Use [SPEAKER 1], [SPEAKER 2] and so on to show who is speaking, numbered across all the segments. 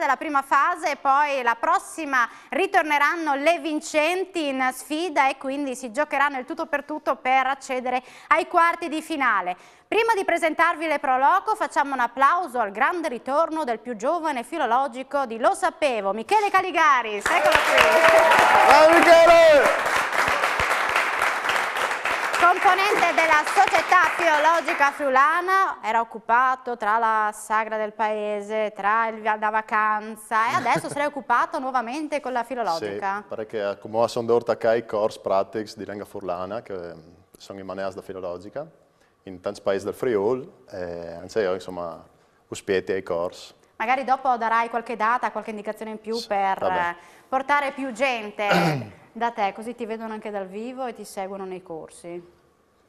[SPEAKER 1] la prima fase e poi la prossima ritorneranno le vincenti in sfida e quindi si giocheranno il tutto per tutto per accedere ai quarti di finale. Prima di presentarvi le Pro Loco facciamo un applauso al grande ritorno del più giovane filologico di Lo Sapevo, Michele Caligaris. Eccolo qui.
[SPEAKER 2] Ciao Michele!
[SPEAKER 1] Componente della Società Filologica Friulana, era occupato tra la sagra del paese, tra il via da vacanza e adesso si è occupato nuovamente con la filologica.
[SPEAKER 2] Sì, perché come sono dovuto a i corsi pratici di lingua furlana, che sono in maneras da filologica, in tanti paesi del Friuli, e anzi io insomma ospiti ai corsi.
[SPEAKER 1] Magari dopo darai qualche data, qualche indicazione in più per portare più gente da te, così ti vedono anche dal vivo e ti seguono nei corsi.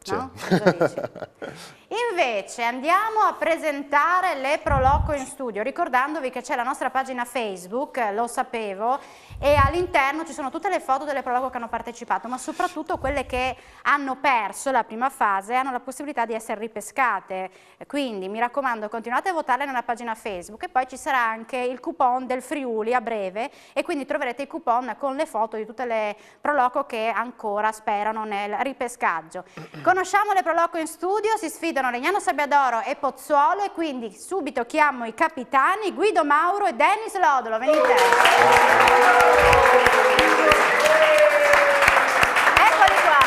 [SPEAKER 1] No? Cosa dici? Invece andiamo a presentare le Pro Loco in studio, ricordandovi che c'è la nostra pagina Facebook, Lo Sapevo, e all'interno ci sono tutte le foto delle Pro Loco che hanno partecipato, ma soprattutto quelle che hanno perso la prima fase hanno la possibilità di essere ripescate. Quindi mi raccomando, continuate a votarle nella pagina Facebook e poi ci sarà anche il coupon del Friuli a breve e quindi troverete i coupon con le foto di tutte le Pro Loco che ancora sperano nel ripescaggio. Conosciamo le Pro Loco in studio, si sfidano Legnano Sabbiadoro e Pozzuolo e quindi subito chiamo i capitani Guido Mauro e Dennis Lodolo. Venite. Eccoli qua.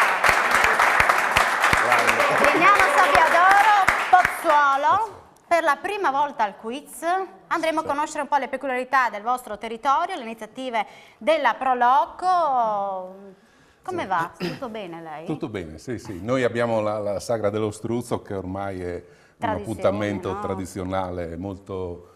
[SPEAKER 1] Legnano Sabbiadoro, Pozzuolo. Per la prima volta al quiz andremo a conoscere un po' le peculiarità del vostro territorio, le iniziative della Pro Loco. Come va? Tutto bene lei?
[SPEAKER 3] Tutto bene, sì, sì. Noi abbiamo la sagra dello struzzo che ormai è un appuntamento tradizionale molto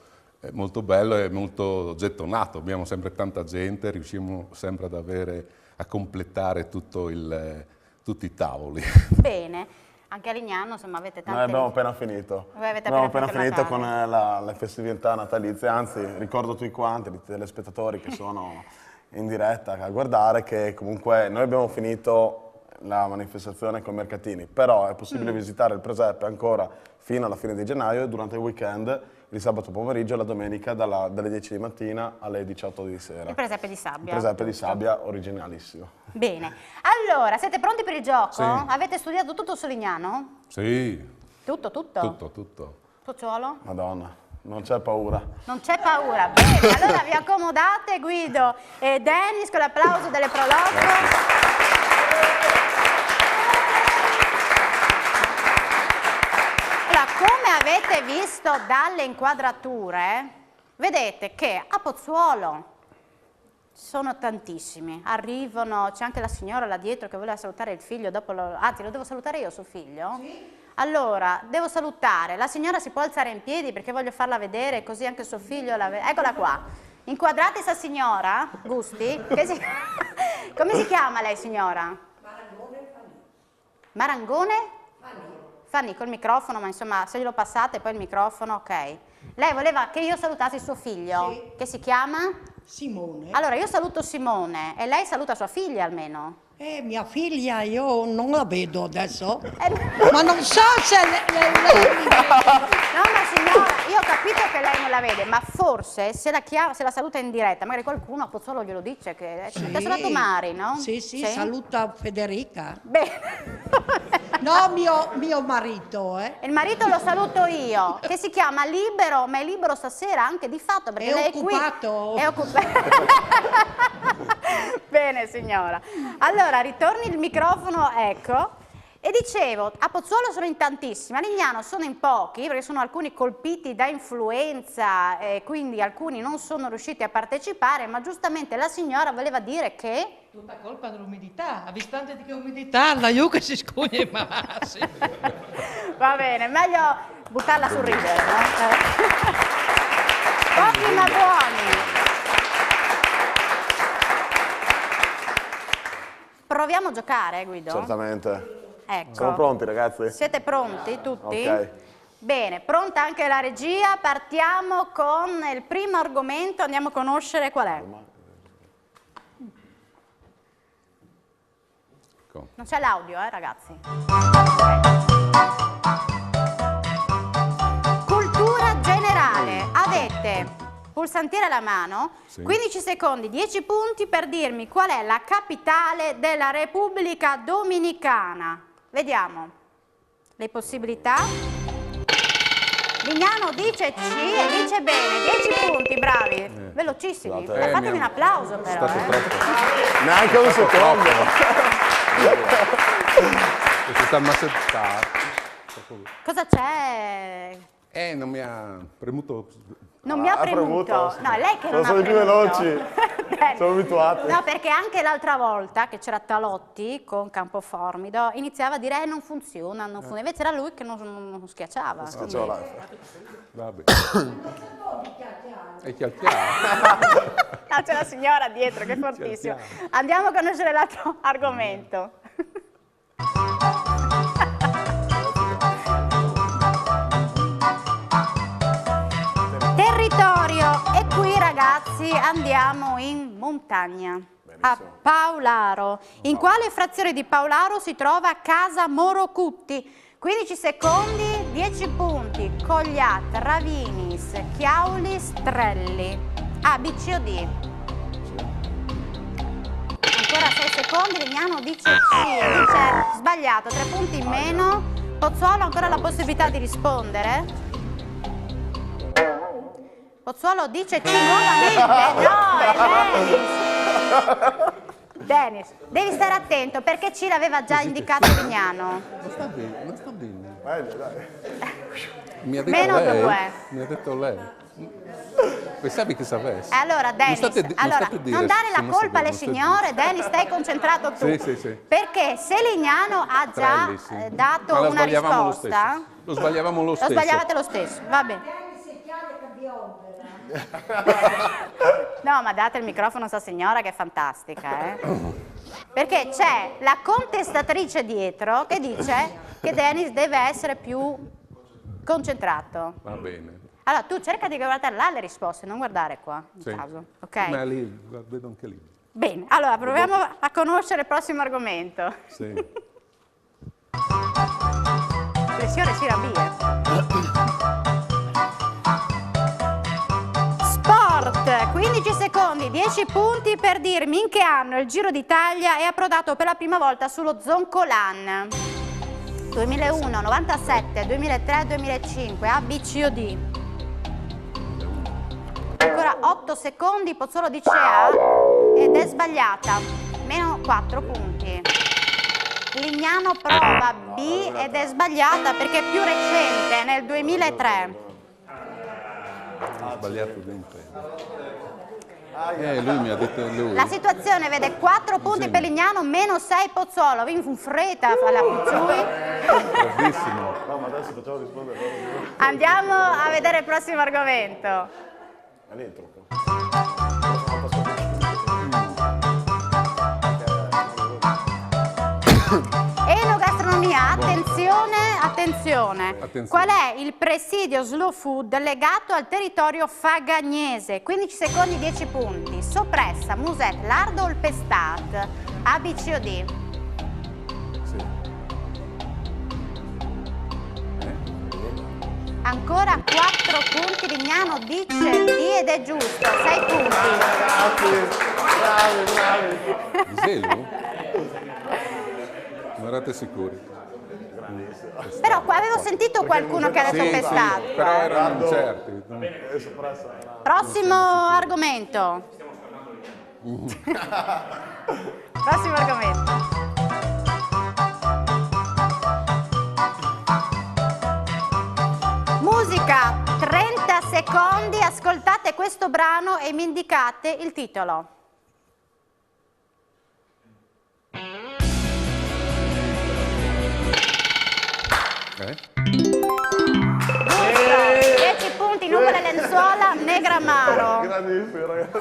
[SPEAKER 3] bello e molto gettonato. Abbiamo sempre tanta gente, riusciamo sempre a completare tutti i tavoli.
[SPEAKER 1] Bene. Anche a Lignano, insomma, avete tante...
[SPEAKER 4] Noi abbiamo appena finito. Abbiamo appena finito con le festività natalizie, anzi ricordo tutti quanti, i telespettatori che sono in diretta a guardare, che comunque noi abbiamo finito la manifestazione con i mercatini, però è possibile visitare il presepe ancora fino alla fine di gennaio e durante il weekend, il sabato pomeriggio e la domenica dalle 10 di mattina alle 18 di sera.
[SPEAKER 1] Il presepe di sabbia.
[SPEAKER 4] Il presepe di sabbia originalissimo.
[SPEAKER 1] Bene. Allora, siete pronti per il gioco? Sì. Avete studiato tutto su Lignano?
[SPEAKER 3] Sì.
[SPEAKER 1] Tutto?
[SPEAKER 3] Tutto.
[SPEAKER 1] Pozzuolo?
[SPEAKER 4] Madonna. Non c'è paura.
[SPEAKER 1] Non c'è paura. Bene, allora vi accomodate, Guido e Dennis, con l'applauso delle Pro Loco. Allora, come avete visto dalle inquadrature, vedete che a Pozzuolo sono tantissimi. Arrivano, c'è anche la signora là dietro che voleva salutare il figlio, dopo anzi lo devo salutare io suo figlio? Sì. Allora, devo salutare, la signora si può alzare in piedi perché voglio farla vedere, così anche suo figlio la vede. Eccola qua. Inquadrate sta signora, Gusti, come si chiama lei signora?
[SPEAKER 5] Marangone Fanny.
[SPEAKER 1] Marangone?
[SPEAKER 5] Fanny.
[SPEAKER 1] Fanny, col microfono, ma insomma se glielo passate poi il microfono, ok. Lei voleva che io salutassi suo figlio,
[SPEAKER 5] sì.
[SPEAKER 1] Che si chiama?
[SPEAKER 5] Simone.
[SPEAKER 1] Allora io saluto Simone e lei saluta sua figlia almeno.
[SPEAKER 5] Mia figlia io non la vedo adesso, ma non so se lei mi vede.
[SPEAKER 1] No, ma signora, io ho capito che lei non la vede, ma forse se la saluta in diretta, magari qualcuno a Pozzuolo glielo dice che ti ha salutato Mari, no?
[SPEAKER 5] Sì, saluta Federica.
[SPEAKER 1] Bene.
[SPEAKER 5] No, mio marito,
[SPEAKER 1] Il marito lo saluto io, che si chiama Libero, ma è libero stasera anche di fatto perché lei è
[SPEAKER 5] occupato.
[SPEAKER 1] Qui. È occupato. Bene signora. Allora, ritorni il microfono, ecco. E dicevo, a Pozzuolo sono in tantissimi, a Lignano sono in pochi, perché sono alcuni colpiti da influenza, quindi alcuni non sono riusciti a partecipare, ma giustamente la signora voleva dire che...
[SPEAKER 6] Tutta colpa dell'umidità, a vistante di che umidità, la yucca si scugna i massi.
[SPEAKER 1] Va bene, meglio buttarla sul ridere, no? Pochi ma buoni. Proviamo a giocare, Guido?
[SPEAKER 4] Certamente.
[SPEAKER 1] Ecco.
[SPEAKER 4] Siamo pronti ragazzi?
[SPEAKER 1] Siete pronti tutti?
[SPEAKER 4] Ok.
[SPEAKER 1] Bene, pronta anche la regia, partiamo con il primo argomento, andiamo a conoscere qual è. Non c'è l'audio, ragazzi. Cultura generale. Avete pulsantiere alla mano,
[SPEAKER 3] Sì.
[SPEAKER 1] 15 secondi, 10 punti per dirmi qual è la capitale della Repubblica Dominicana. Vediamo le possibilità. Lignano dice C e dice bene, 10 punti, bravi, velocissimi. Fatemi un applauso però.
[SPEAKER 4] Neanche un secondo.
[SPEAKER 3] Si sta massettando.
[SPEAKER 1] Cosa c'è?
[SPEAKER 3] Non mi ha premuto.
[SPEAKER 1] Non mi ha premuto. No, è lei che non ha
[SPEAKER 4] sono i più
[SPEAKER 1] premuto.
[SPEAKER 4] veloci. Sono abituati.
[SPEAKER 1] No, perché anche l'altra volta che c'era Talotti con Campoformido iniziava a dire non funziona, non funziona. Invece era lui che non schiacciava.
[SPEAKER 3] Vabbè. E chiacchiare.
[SPEAKER 1] No, c'è la signora dietro che è fortissima. Andiamo a conoscere l'altro argomento. Territorio, e qui ragazzi andiamo in montagna, a Paolaro. In quale frazione di Paolaro si trova Casa Morocutti? 15 secondi, 10 punti, Cogliat, Ravinis, Chiauli, Strelli. A, B, C o D? Ancora 6 secondi, Lignano dice C, dice sbagliato, 3 punti in meno. Pozzuolo ancora la possibilità di rispondere? Pozzuolo dice C nuovamente, no, è Denis, devi stare attento perché C l'aveva già indicato Lignano.
[SPEAKER 3] Non sta bene.
[SPEAKER 4] Dai.
[SPEAKER 3] Mi ha detto
[SPEAKER 1] Meno
[SPEAKER 3] lei.
[SPEAKER 1] 2.
[SPEAKER 3] Mi ha detto lei. Pensavi che sapessi.
[SPEAKER 1] Allora Denis,
[SPEAKER 3] Non state a dire
[SPEAKER 1] non dare
[SPEAKER 3] se
[SPEAKER 1] la
[SPEAKER 3] non
[SPEAKER 1] colpa alle
[SPEAKER 3] sapete, non
[SPEAKER 1] signore, Denis stai concentrato tu.
[SPEAKER 3] Sì.
[SPEAKER 1] Perché se Lignano ha già
[SPEAKER 3] Trelli, sì.
[SPEAKER 1] dato
[SPEAKER 3] Ma lo
[SPEAKER 1] una
[SPEAKER 3] sbagliavamo lo
[SPEAKER 1] risposta,
[SPEAKER 3] stesso. Lo sbagliavamo lo stesso.
[SPEAKER 1] Lo sbagliavate lo stesso, va bene. No, ma date il microfono a sta signora che è fantastica, Perché c'è la contestatrice dietro che dice che Denis deve essere più concentrato.
[SPEAKER 3] Va bene.
[SPEAKER 1] Allora, tu cerca di guardare là le risposte, non guardare qua, in caso, ok?
[SPEAKER 3] Ma lì, vedo anche lì.
[SPEAKER 1] Bene, allora proviamo a conoscere il prossimo argomento.
[SPEAKER 3] Sì.
[SPEAKER 1] Pressione Sport, 15 secondi, 10 punti per dirmi in che anno il Giro d'Italia è approdato per la prima volta sullo Zoncolan. 2001, 97, 2003, 2005, A, B, C o D? Ancora 8 secondi, Pozzuolo dice A ed è sbagliata, meno 4 punti. Lignano prova B ed è sbagliata perché è più recente, nel 2003.
[SPEAKER 3] Ho sbagliato dentro. Lui mi ha detto lui.
[SPEAKER 1] La situazione vede 4 punti per Lignano, meno 6 Pozzuolo. Vince un fretta alla Pucciui.
[SPEAKER 3] Bravissimo.
[SPEAKER 4] No, ma adesso facciamo rispondere loro.
[SPEAKER 1] Andiamo a vedere il prossimo argomento.
[SPEAKER 4] È dentro.
[SPEAKER 1] Enogastronomia, attenzione. Qual è il presidio slow food legato al territorio fagagnese? 15 secondi, 10 punti. Soppressa, musette, lardo o il pestat? A, B, C o D?
[SPEAKER 3] Sì.
[SPEAKER 1] Ancora 4 punti, Lignano dice D ed è giusto, 6 punti.
[SPEAKER 4] Bravi.
[SPEAKER 3] Zelu? Non erate sicuri?
[SPEAKER 1] Però qua avevo sentito qualcuno che ha detto pestat.
[SPEAKER 3] Però erano incerti.
[SPEAKER 1] Prossimo argomento. Prossimo argomento. Musica, 30 secondi, ascoltate questo brano e mi indicate il titolo. Giusto, 10 punti, nuvole lenzuola, Negramaro.
[SPEAKER 4] Grandissimo, ragazzi.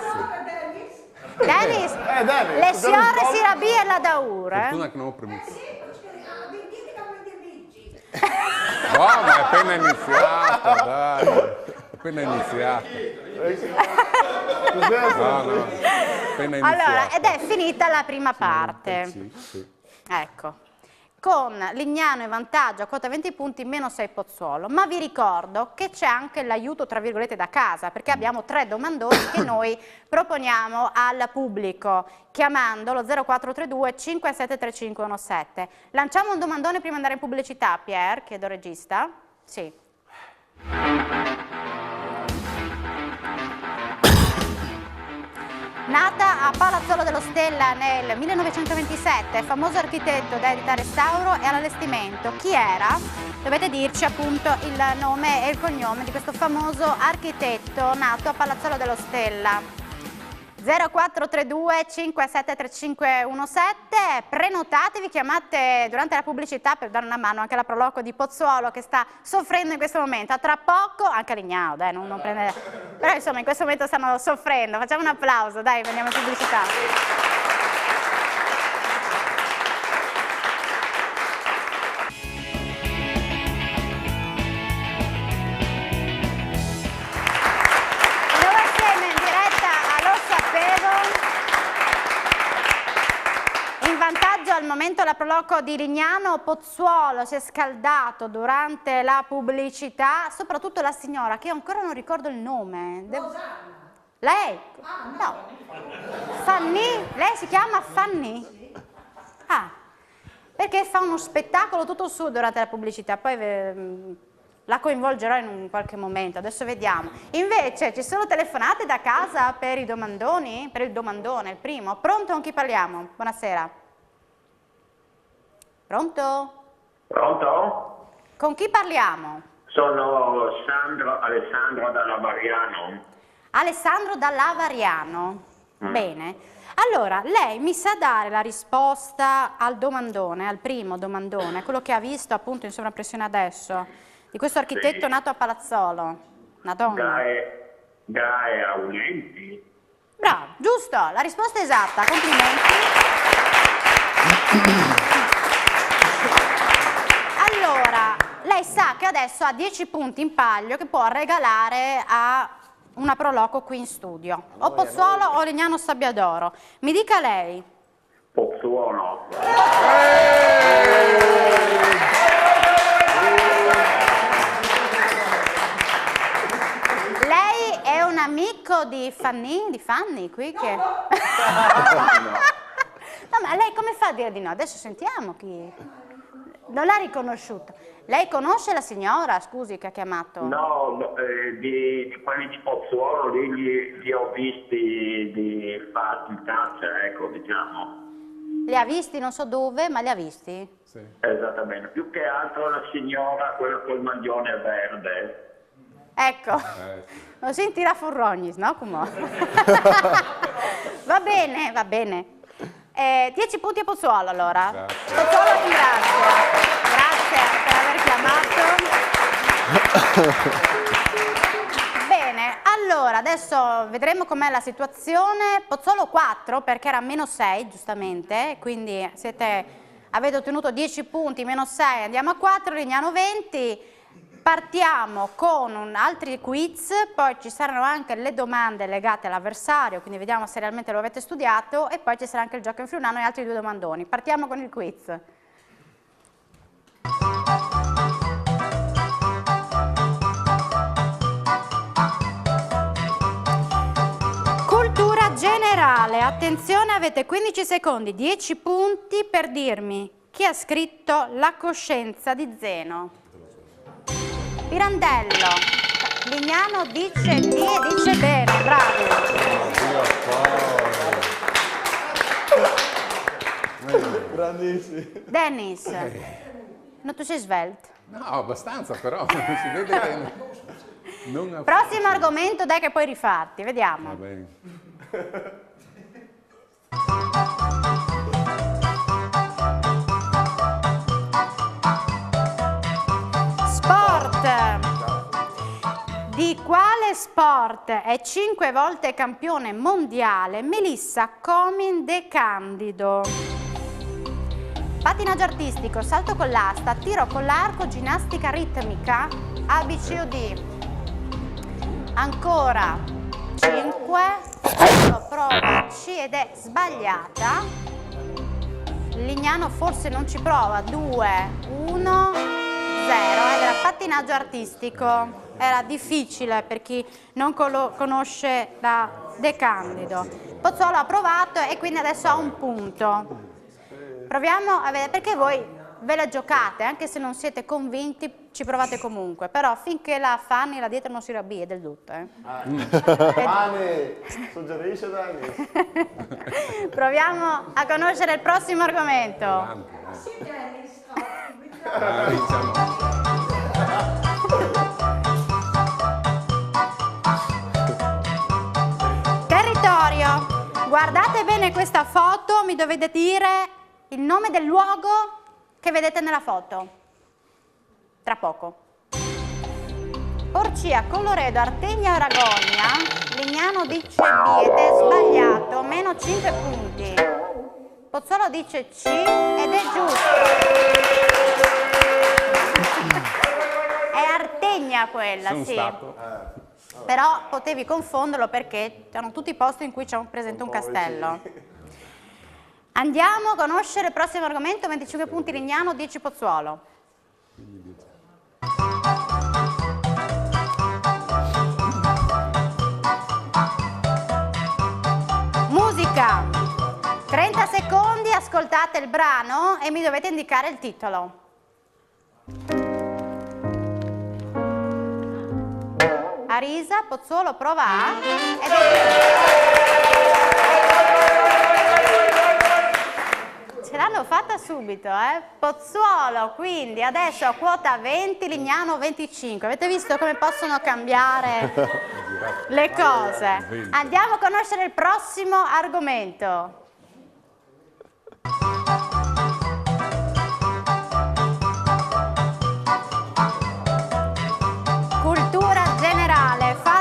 [SPEAKER 1] Dennis,
[SPEAKER 4] Dennis,
[SPEAKER 1] le signore si rabbia la daur,
[SPEAKER 3] Fortuna che non ho premuto. No, ma è appena iniziata, dai. È appena iniziata. No, appena iniziata.
[SPEAKER 1] Allora, ed è finita la prima parte.
[SPEAKER 3] Sì.
[SPEAKER 1] Ecco. con Lignano in vantaggio a quota 20 punti, meno 6 Pozzuolo. Ma vi ricordo che c'è anche l'aiuto tra virgolette da casa, perché abbiamo 3 domandoni che noi proponiamo al pubblico chiamando lo 0432 573517. Lanciamo un domandone prima di andare in pubblicità, Pier, chiedo al regista. Sì. Nata a Palazzolo dello Stella nel 1927, famoso architetto dedito al restauro e all'allestimento. Chi era? Dovete dirci appunto il nome e il cognome di questo famoso architetto nato a Palazzolo dello Stella. 0432 573517, prenotatevi, chiamate durante la pubblicità per dare una mano anche alla Proloco di Pozzuolo che sta soffrendo in questo momento. A tra poco, anche a Lignano, dai, non prendere. Però insomma in questo momento stanno soffrendo, facciamo un applauso, dai, andiamo in pubblicità. Al momento la Proloco di Lignano. Pozzuolo si è scaldato durante la pubblicità, soprattutto la signora che io ancora non ricordo il nome. Lei? No. Fanny? Lei si chiama Fanny? Ah, perché fa uno spettacolo tutto su durante la pubblicità, poi la coinvolgerò in un qualche momento, adesso vediamo. Invece ci sono telefonate da casa per i domandoni? Per il domandone, il primo. Pronto, con chi parliamo? Buonasera. Pronto?
[SPEAKER 7] Pronto?
[SPEAKER 1] Con chi parliamo?
[SPEAKER 7] Sono Alessandro da Lavariano.
[SPEAKER 1] Alessandro da Lavariano. Bene. Allora, lei mi sa dare la risposta al domandone, al primo domandone, quello che ha visto appunto in sovrappressione adesso, di questo architetto nato a Palazzolo. Una donna.
[SPEAKER 7] Gae Aulenti.
[SPEAKER 1] Bravo, giusto, la risposta è esatta, complimenti. Allora, lei sa che adesso ha 10 punti in palio che può regalare a una Proloco qui in studio. O Pozzuolo o Lignano Sabbiadoro. Mi dica lei.
[SPEAKER 7] Pozzuolo.
[SPEAKER 1] Lei è un amico di Fanny? Di Fanny qui che... No, ma lei come fa a dire di no? Adesso sentiamo chi... Non l'ha riconosciuto. Lei conosce la signora, scusi, che ha chiamato?
[SPEAKER 7] No, di quelli di Pozzuolo li ho visti di fatti in caccia, ecco, diciamo.
[SPEAKER 1] Li ha visti non so dove, ma li ha visti?
[SPEAKER 3] Sì.
[SPEAKER 7] Esattamente, più che altro la signora, quella col maglione verde.
[SPEAKER 1] Ecco, lo sentirà Furrognis, no? Come? Va bene, va bene. 10 punti a Pozzuolo allora.
[SPEAKER 3] Grazie.
[SPEAKER 1] Pozzuolo ringrazio. Grazie per aver chiamato. Bene, allora adesso vedremo com'è la situazione. Pozzuolo 4 perché era meno 6 giustamente, quindi avete ottenuto 10 punti, meno 6, andiamo a 4, Lignano 20. Partiamo con altri quiz, poi ci saranno anche le domande legate all'avversario, quindi vediamo se realmente lo avete studiato, e poi ci sarà anche il gioco in friulano e altri 2 domandoni. Partiamo con il quiz. Cultura generale, attenzione, avete 15 secondi, 10 punti per dirmi chi ha scritto La coscienza di Zeno. Pirandello. Lignano dice di e dice bene, bravi.
[SPEAKER 4] Grandissimi.
[SPEAKER 1] Dennis, no, tu sei svelte.
[SPEAKER 3] No, abbastanza però, si vede che non...
[SPEAKER 1] Prossimo argomento, dai che puoi rifarti, vediamo.
[SPEAKER 3] Va bene. Di quale sport è 5 volte campione mondiale Melissa Comin De Candido? Patinaggio artistico, salto con l'asta, tiro con l'arco, ginnastica ritmica, A, B, C o D? Ancora 5, prova C ed è sbagliata.
[SPEAKER 1] Lignano forse non ci prova. 2, 1, 0. Ed era pattinaggio artistico. Era difficile per chi non conosce la De Candido. Pozzuolo ha provato e quindi adesso ha un punto. Proviamo a vedere, perché voi ve la giocate, anche se non siete convinti, ci provate comunque, però finché la Fanny là dietro non si rabbia del tutto.
[SPEAKER 4] Fanny, suggerisce Dani.
[SPEAKER 1] Proviamo a conoscere il prossimo argomento. Territorio. Guardate bene questa foto, mi dovete dire il nome del luogo che vedete nella foto. Tra poco. Porcia, Colloredo, Artegna e Ragogna. Lignano dice B ed è sbagliato, meno 5 punti. Pozzuolo dice C ed è giusto. È Artegna quella,
[SPEAKER 3] Sono
[SPEAKER 1] sì.
[SPEAKER 3] stato.
[SPEAKER 1] Però potevi confonderlo perché erano tutti i posti in cui c'è presente un castello. Andiamo a conoscere il prossimo argomento, 25 punti Lignano, 10 Pozzuolo. Musica. 30 secondi, ascoltate il brano e mi dovete indicare il titolo. Arisa, Pozzuolo prova A ed ce l'hanno fatta subito, Pozzuolo, quindi adesso a quota 20, Lignano 25. Avete visto come possono cambiare le cose? Andiamo a conoscere il prossimo argomento.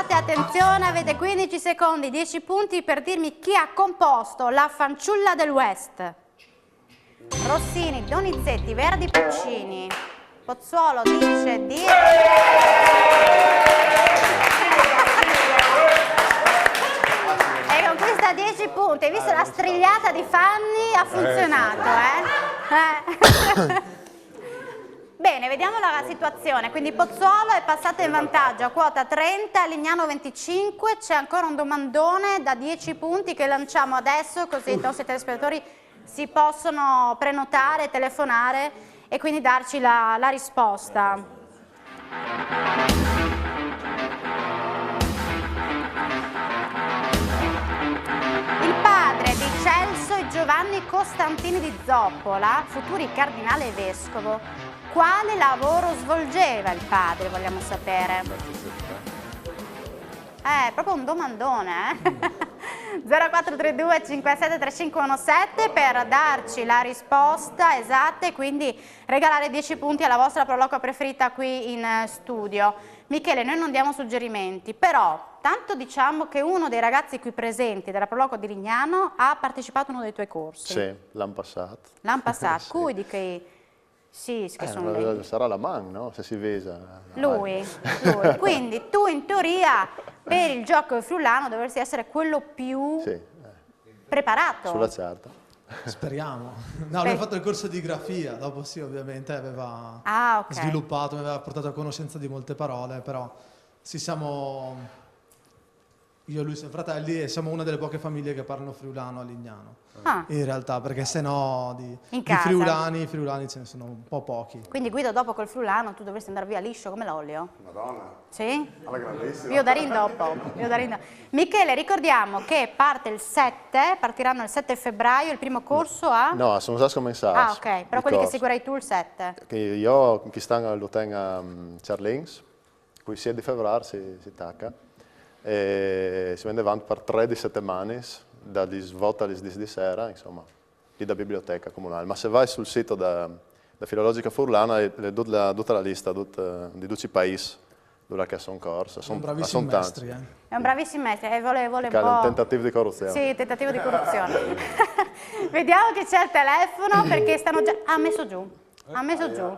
[SPEAKER 1] Attenzione, avete 15 secondi, 10 punti per dirmi chi ha composto La fanciulla del West. Rossini, Donizetti, Verdi, Puccini. Pozzuolo dice D. E conquista 10 punti. Hai visto la strigliata di Fanny? Ha funzionato, Bene, vediamo la situazione. Quindi Pozzuolo è passato in vantaggio a quota 30, Lignano 25. C'è ancora un domandone da 10 punti che lanciamo adesso, così i nostri telespettatori si possono prenotare, telefonare e quindi darci la risposta. Il padre di Celso e Giovanni Costantini di Zoppola, futuri cardinale e vescovo, quale lavoro svolgeva il padre, vogliamo sapere? Proprio un domandone, 0432 57 3517 per darci la risposta esatta e quindi regalare 10 punti alla vostra proloquo preferita qui in studio. Michele, noi non diamo suggerimenti, però tanto diciamo che uno dei ragazzi qui presenti della proloquo di Lignano ha partecipato a uno dei tuoi corsi.
[SPEAKER 2] Sì, l'anno passato.
[SPEAKER 1] L'anno passato,
[SPEAKER 2] sì.
[SPEAKER 1] cui di che... Sì, che sono lì.
[SPEAKER 2] Sarà la man, no? Se si vesa.
[SPEAKER 1] Lui. Quindi tu in teoria per il gioco friulano dovresti essere quello più preparato.
[SPEAKER 2] Sulla certa.
[SPEAKER 8] Speriamo. No, abbiamo fatto il corso di grafia, dopo sì, ovviamente aveva sviluppato, mi aveva portato a conoscenza di molte parole, però siamo... Io e lui siamo fratelli e siamo una delle poche famiglie che parlano friulano a Lignano. In realtà, perché se no di friulani ce ne sono un po' pochi.
[SPEAKER 1] Quindi Guido, dopo col friulano tu dovresti andare via liscio come l'olio.
[SPEAKER 4] Madonna.
[SPEAKER 1] Sì?
[SPEAKER 4] Alla grandissima.
[SPEAKER 1] Io darin dopo. Michele, ricordiamo che parte il 7, partiranno il 7 febbraio, il primo corso a...
[SPEAKER 2] No, sono già scommensato.
[SPEAKER 1] Ah, ok, però quelli che seguirai tu il 7.
[SPEAKER 2] Io, chi sta lo tengo a Charlins, qui il 7 di febbraio si tacca. E si vende avanti per 3 settimane, dalle svolta alle 10 di sera, insomma, lì da biblioteca comunale. Ma se vai sul sito da Filologica Furlana, è tutta la lista di tutti i paesi dove sono corso.
[SPEAKER 8] Sono bravissimi maestri.
[SPEAKER 1] È un bravissimo maestro e vuole un po'...
[SPEAKER 2] un tentativo di corruzione.
[SPEAKER 1] Sì, tentativo di corruzione. Vediamo chi c'è al telefono perché stanno già... Ah, messo giù. Ha messo giù.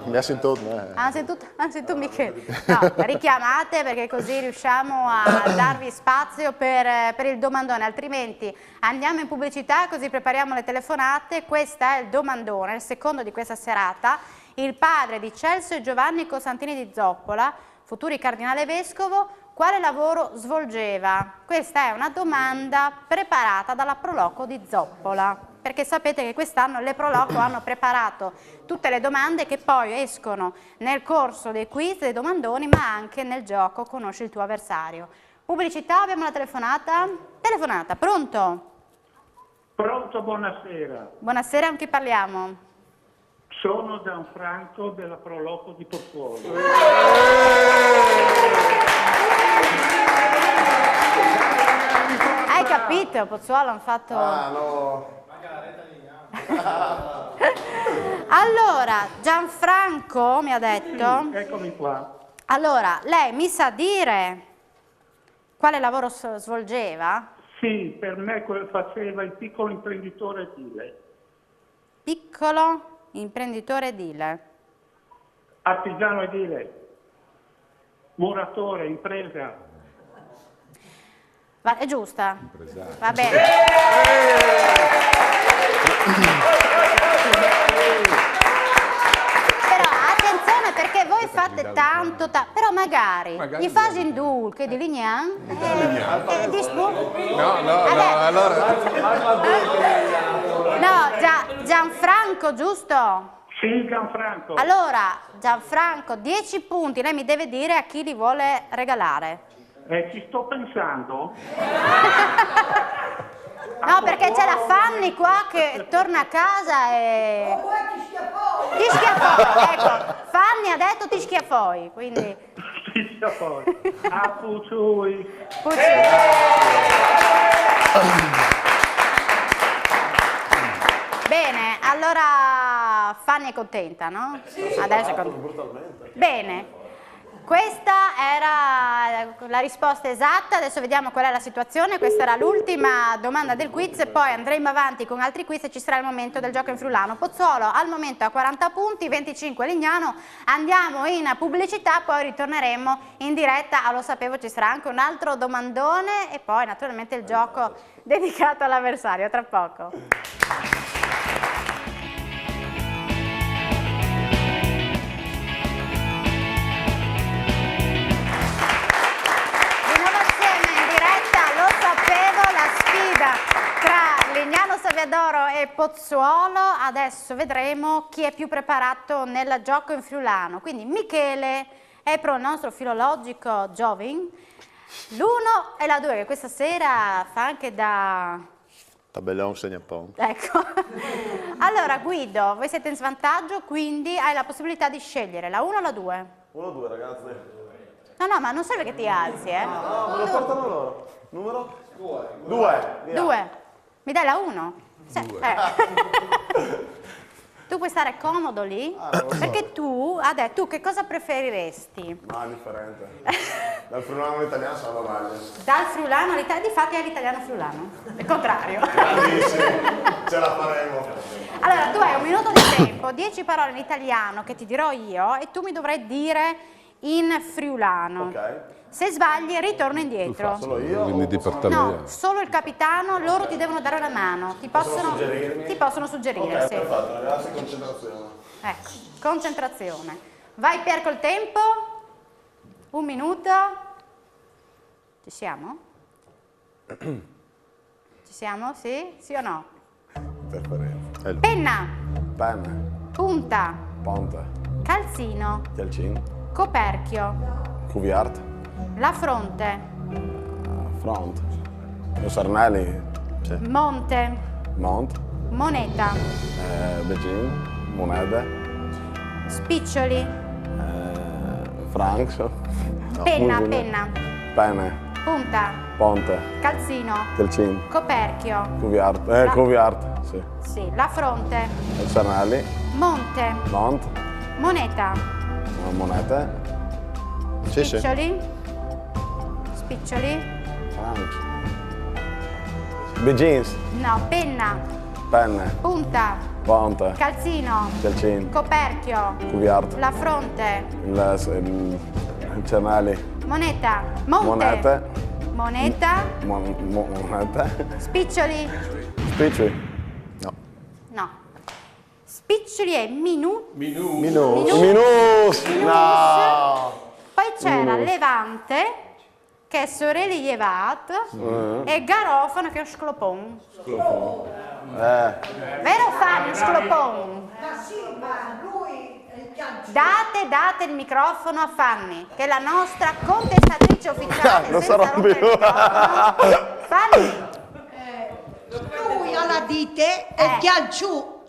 [SPEAKER 2] Mi ha sentito.
[SPEAKER 1] Anzitutto Michele. No, richiamate perché così riusciamo a darvi spazio per il domandone, altrimenti andiamo in pubblicità così prepariamo le telefonate. Questo è il domandone, il secondo di questa serata. Il padre di Celso e Giovanni Costantini di Zoppola, futuri cardinale vescovo, quale lavoro svolgeva? Questa è una domanda preparata dalla Proloco di Zoppola, perché sapete che quest'anno le Proloco hanno preparato tutte le domande che poi escono nel corso dei quiz, dei domandoni, ma anche nel gioco Conosci il tuo avversario. Pubblicità, abbiamo la telefonata? Telefonata, pronto?
[SPEAKER 9] Pronto, buonasera.
[SPEAKER 1] Buonasera, con chi parliamo?
[SPEAKER 9] Sono Gianfranco della Proloco di Pozzuolo.
[SPEAKER 1] Hai capito, Pozzuolo hanno fatto...
[SPEAKER 4] no.
[SPEAKER 1] Allora, Gianfranco mi ha detto...
[SPEAKER 9] Sì, eccomi qua.
[SPEAKER 1] Allora, lei mi sa dire quale lavoro svolgeva?
[SPEAKER 9] Sì, per me faceva il piccolo imprenditore edile.
[SPEAKER 1] Piccolo imprenditore edile.
[SPEAKER 9] Artigiano edile. Muratore, impresa.
[SPEAKER 1] È giusta? Va bene. Però attenzione perché voi fate tanto, però magari gli fai in dul che di Lignan no, Gianfranco, giusto?
[SPEAKER 9] Sì, Gianfranco.
[SPEAKER 1] Allora, Gianfranco, 10 punti, lei mi deve dire a chi li vuole regalare.
[SPEAKER 9] Ci sto pensando.
[SPEAKER 1] No, perché c'è la Fanny qua che torna a casa e... Ti schiaffoi, ecco. Fanny ha detto ti schiaffoi, quindi...
[SPEAKER 9] Ti schiaffoi. A Pucciui.
[SPEAKER 1] Bene, allora Fanny è contenta, no? Adesso è contenta. Bene. Questa era la risposta esatta, adesso vediamo qual è la situazione, questa era l'ultima domanda del quiz, poi andremo avanti con altri quiz e ci sarà il momento del gioco in friulano. Pozzuolo al momento ha 40 punti, 25 Lignano, andiamo in pubblicità, poi ritorneremo in diretta, lo sapevo ci sarà anche un altro domandone e poi naturalmente il gioco dedicato all'avversario, tra poco. Lignano Saviadoro e Pozzuolo, adesso vedremo chi è più preparato nel gioco in friulano. Quindi Michele è pro il nostro filologico Giovin, l'1 e la 2 che questa sera fa anche da...
[SPEAKER 2] Tabellone segnapon.
[SPEAKER 1] Ecco. Allora Guido, voi siete in svantaggio, quindi hai la possibilità di scegliere la 1 o la 2?
[SPEAKER 4] 1-2 ragazzi.
[SPEAKER 1] No, ma non serve che ti alzi,
[SPEAKER 4] No, me lo portano loro. Numero? 2.
[SPEAKER 1] 2. Mi dai la 1? Sì. Tu puoi stare comodo lì? Perché tu che cosa preferiresti?
[SPEAKER 4] Ma è differente. Dal friulano all'italiano sono meglio.
[SPEAKER 1] Dal friulano all'italiano? Difatti è l'italiano friulano. Il contrario.
[SPEAKER 4] Bravissimo. Ce la faremo.
[SPEAKER 1] Allora, tu hai 1 minuto di tempo, 10 parole in italiano che ti dirò io e tu mi dovrai dire in friulano.
[SPEAKER 4] Ok.
[SPEAKER 1] Se sbagli ritorno indietro.
[SPEAKER 4] Solo io?
[SPEAKER 1] No, solo il capitano, loro ti devono dare una mano. Ti possono suggerire,
[SPEAKER 4] Ok,
[SPEAKER 1] sì.
[SPEAKER 4] perfetto, ragazzi, concentrazione.
[SPEAKER 1] Ecco, concentrazione. Vai Pier col tempo. 1 minuto. Ci siamo? Ci siamo? Sì? Sì o no?
[SPEAKER 4] Interferenza.
[SPEAKER 1] Penna.
[SPEAKER 4] Penne.
[SPEAKER 1] Punta.
[SPEAKER 4] Ponte.
[SPEAKER 1] Calzino.
[SPEAKER 4] Calcino.
[SPEAKER 1] Coperchio.
[SPEAKER 4] Cuviart.
[SPEAKER 1] La fronte.
[SPEAKER 4] Front. Sarnelli.
[SPEAKER 2] Sì.
[SPEAKER 1] Monte.
[SPEAKER 4] Mont.
[SPEAKER 1] Moneta.
[SPEAKER 4] Beijing. Monete.
[SPEAKER 1] Spiccioli.
[SPEAKER 4] Francs.
[SPEAKER 1] Penna,
[SPEAKER 4] Musine.
[SPEAKER 1] penna.
[SPEAKER 4] Penne.
[SPEAKER 1] Punta.
[SPEAKER 4] Ponte.
[SPEAKER 1] Calzino.
[SPEAKER 4] Calcino.
[SPEAKER 1] Coperchio.
[SPEAKER 4] Cuviart. Cuviart, sì.
[SPEAKER 1] Sì, la fronte.
[SPEAKER 4] Sarnelli.
[SPEAKER 1] Monte.
[SPEAKER 4] Mont.
[SPEAKER 1] Moneta.
[SPEAKER 4] Monete.
[SPEAKER 2] Sì, sì.
[SPEAKER 1] Spiccioli. Spiccioli.
[SPEAKER 4] Francs. Beijing.
[SPEAKER 1] No, penna.
[SPEAKER 4] Penne.
[SPEAKER 1] Punta.
[SPEAKER 4] Ponte.
[SPEAKER 1] Calzino.
[SPEAKER 4] Calcino.
[SPEAKER 1] Coperchio.
[SPEAKER 4] Cuviarto.
[SPEAKER 1] La fronte.
[SPEAKER 4] Il Cernelli.
[SPEAKER 1] Moneta. Monte.
[SPEAKER 4] Monete.
[SPEAKER 1] Moneta.
[SPEAKER 4] Monete.
[SPEAKER 1] Spiccioli.
[SPEAKER 4] Spiccioli.
[SPEAKER 2] No.
[SPEAKER 1] No. Spiccioli è
[SPEAKER 2] Minus.
[SPEAKER 4] Minus. No.
[SPEAKER 1] Poi c'era Levante, che è sorelli Jevat, e Garofano, che è sclopon. Vero Fanny, sclopon? Date il microfono a Fanny, che è la nostra contestatrice ufficiale.
[SPEAKER 4] Non sarò più.
[SPEAKER 1] Fanny.
[SPEAKER 5] Lui alla dite è calciù.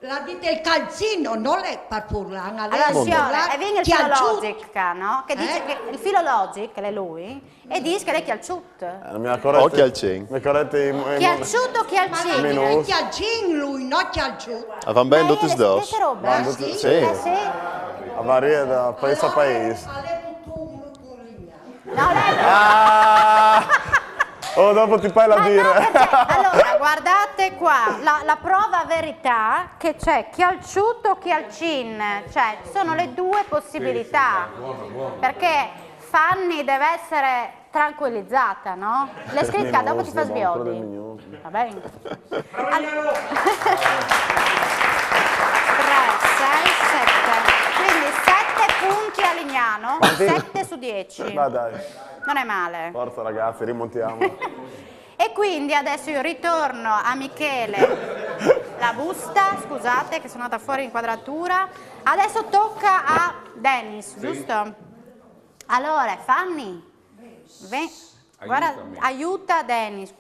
[SPEAKER 5] La dite il calzino, non è per parlare.
[SPEAKER 1] Allora, signora, e viene il filologic, no? Che dice che il filologic, è lui, e dice che è chialciut.
[SPEAKER 2] O chialcin.
[SPEAKER 1] Chialciut o chialcin?
[SPEAKER 5] È chialcin lui, non chialciut.
[SPEAKER 2] Van ben dat is dos.
[SPEAKER 1] Che roba?
[SPEAKER 2] Sì.
[SPEAKER 4] A varie da paese a paese.
[SPEAKER 1] No, lei...
[SPEAKER 4] Oh, dopo ti fai la dire.
[SPEAKER 1] No, allora, guardate qua, la prova verità che c'è chialciut o chialcin, cioè sono le due possibilità. Buono. Perché Fanny deve essere tranquillizzata, no? Le scritta, dopo ti fa sbiodi. Va bene? 3, 6, 7. Quindi 7 punti a Lignano, 7 su 10.
[SPEAKER 4] Ma dai.
[SPEAKER 1] Non è male.
[SPEAKER 4] Forza ragazzi, rimontiamo.
[SPEAKER 1] E quindi adesso io ritorno a Michele la busta, scusate che sono andata fuori inquadratura. Adesso tocca a Dennis, giusto? Allora, Fanny, guarda, aiuta Dennis.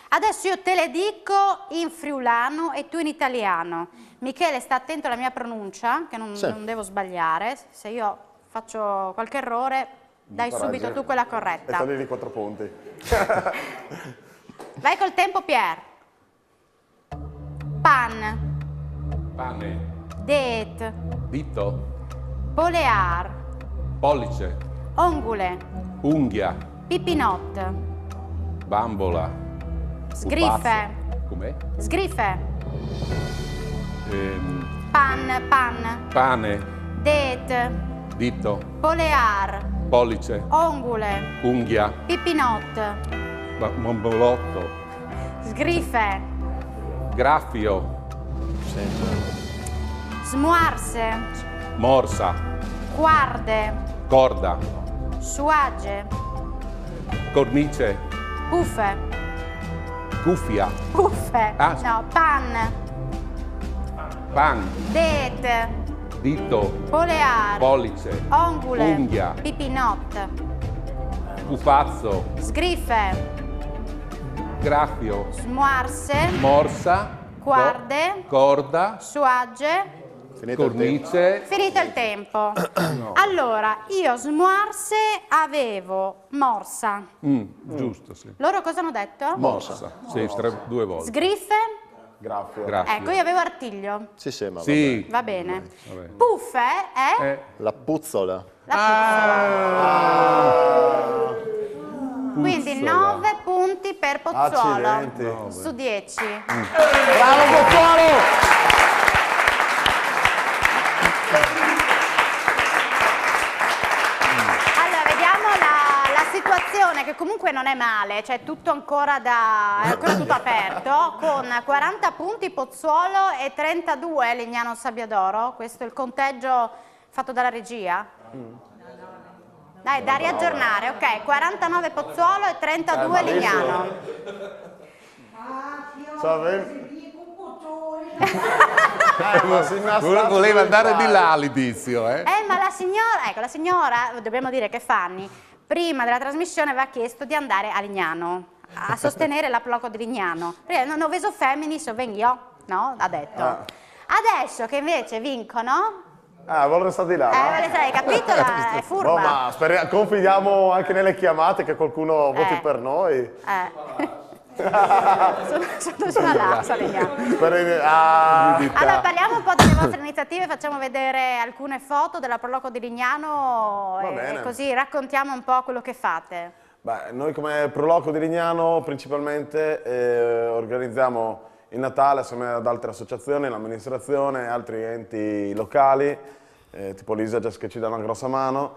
[SPEAKER 1] Adesso io te le dico in friulano e tu in italiano. Michele, sta attento alla mia pronuncia, che non devo sbagliare. Se io faccio qualche errore, dai subito tu quella corretta.
[SPEAKER 4] E togli 4 punti.
[SPEAKER 1] Vai col tempo, Pier. Pan.
[SPEAKER 3] Pane.
[SPEAKER 1] Det.
[SPEAKER 3] Dito.
[SPEAKER 1] Polear.
[SPEAKER 3] Pollice.
[SPEAKER 1] Ongule.
[SPEAKER 3] Unghia.
[SPEAKER 1] Pipinot.
[SPEAKER 3] Bambola.
[SPEAKER 1] Sgriffe.
[SPEAKER 3] Com'è?
[SPEAKER 1] Sgriffe. Pan.
[SPEAKER 3] Pane.
[SPEAKER 1] Det.
[SPEAKER 3] Dito.
[SPEAKER 1] Polear.
[SPEAKER 3] Pollice.
[SPEAKER 1] Ongule.
[SPEAKER 3] Unghia.
[SPEAKER 1] Pipinot.
[SPEAKER 3] Bambolotto.
[SPEAKER 1] Sgriffe.
[SPEAKER 3] Graffio.
[SPEAKER 1] Smuarse.
[SPEAKER 3] Morsa.
[SPEAKER 1] Guarde.
[SPEAKER 3] Corda.
[SPEAKER 1] Suage.
[SPEAKER 3] Cornice.
[SPEAKER 1] Puffe.
[SPEAKER 3] Cuffia.
[SPEAKER 1] Puffe.
[SPEAKER 3] Ah.
[SPEAKER 1] No, pan.
[SPEAKER 3] Pan.
[SPEAKER 1] Det.
[SPEAKER 3] Dito.
[SPEAKER 1] Polear.
[SPEAKER 3] Pollice.
[SPEAKER 1] Ongule.
[SPEAKER 3] Unghia.
[SPEAKER 1] Pipinot.
[SPEAKER 3] Pupazzo.
[SPEAKER 1] Sgriffe.
[SPEAKER 3] Graffio.
[SPEAKER 1] Smuarse.
[SPEAKER 3] Morsa.
[SPEAKER 1] Guarde.
[SPEAKER 3] Corda.
[SPEAKER 1] Suage.
[SPEAKER 3] Cornice.
[SPEAKER 1] Finito il tempo. No. Allora, io smuarse avevo morsa.
[SPEAKER 3] Giusto, sì.
[SPEAKER 1] Loro cosa hanno detto?
[SPEAKER 3] Morsa. Sì, 2 volte.
[SPEAKER 1] Sgriffe?
[SPEAKER 4] Graffio.
[SPEAKER 1] Ecco, io avevo artiglio.
[SPEAKER 2] Sì, ma
[SPEAKER 3] sì.
[SPEAKER 1] Va bene.
[SPEAKER 3] Vabbè.
[SPEAKER 1] Puffe è?
[SPEAKER 2] La puzzola.
[SPEAKER 1] La puzzola. Quindi 9 punti per Pozzuolo.
[SPEAKER 4] Accidenti.
[SPEAKER 1] Su 10.
[SPEAKER 4] Bravo Pozzuolo!
[SPEAKER 1] Allora, vediamo la situazione, che comunque non è male, cioè tutto ancora è ancora tutto aperto, con 40 punti Pozzuolo e 32 Lignano Sabbiadoro. Questo è il conteggio fatto dalla regia. Dai, da riaggiornare, ok, 49 Pozzuolo e 32 Lignano.
[SPEAKER 3] Voleva andare di là all'inizio,
[SPEAKER 1] ma la signora, ecco, la signora, dobbiamo dire che Fanny, prima della trasmissione aveva chiesto di andare a Lignano, a sostenere la Ploco di Lignano. Perché non ho veso femminis, so vengo io, no? Ha detto. Adesso che invece vincono...
[SPEAKER 4] vuole stare di là.
[SPEAKER 1] Hai capito? È furba.
[SPEAKER 4] Ma confidiamo anche nelle chiamate che qualcuno voti per noi.
[SPEAKER 1] Sono sulla lazza, Lignano. Allora, parliamo un po' delle vostre iniziative, facciamo vedere alcune foto della Proloco di Lignano e così raccontiamo un po' quello che fate.
[SPEAKER 4] Beh, noi come Proloco di Lignano principalmente organizziamo il Natale assieme ad altre associazioni, l'amministrazione, altri enti locali, tipo l'Isages che ci dà una grossa mano.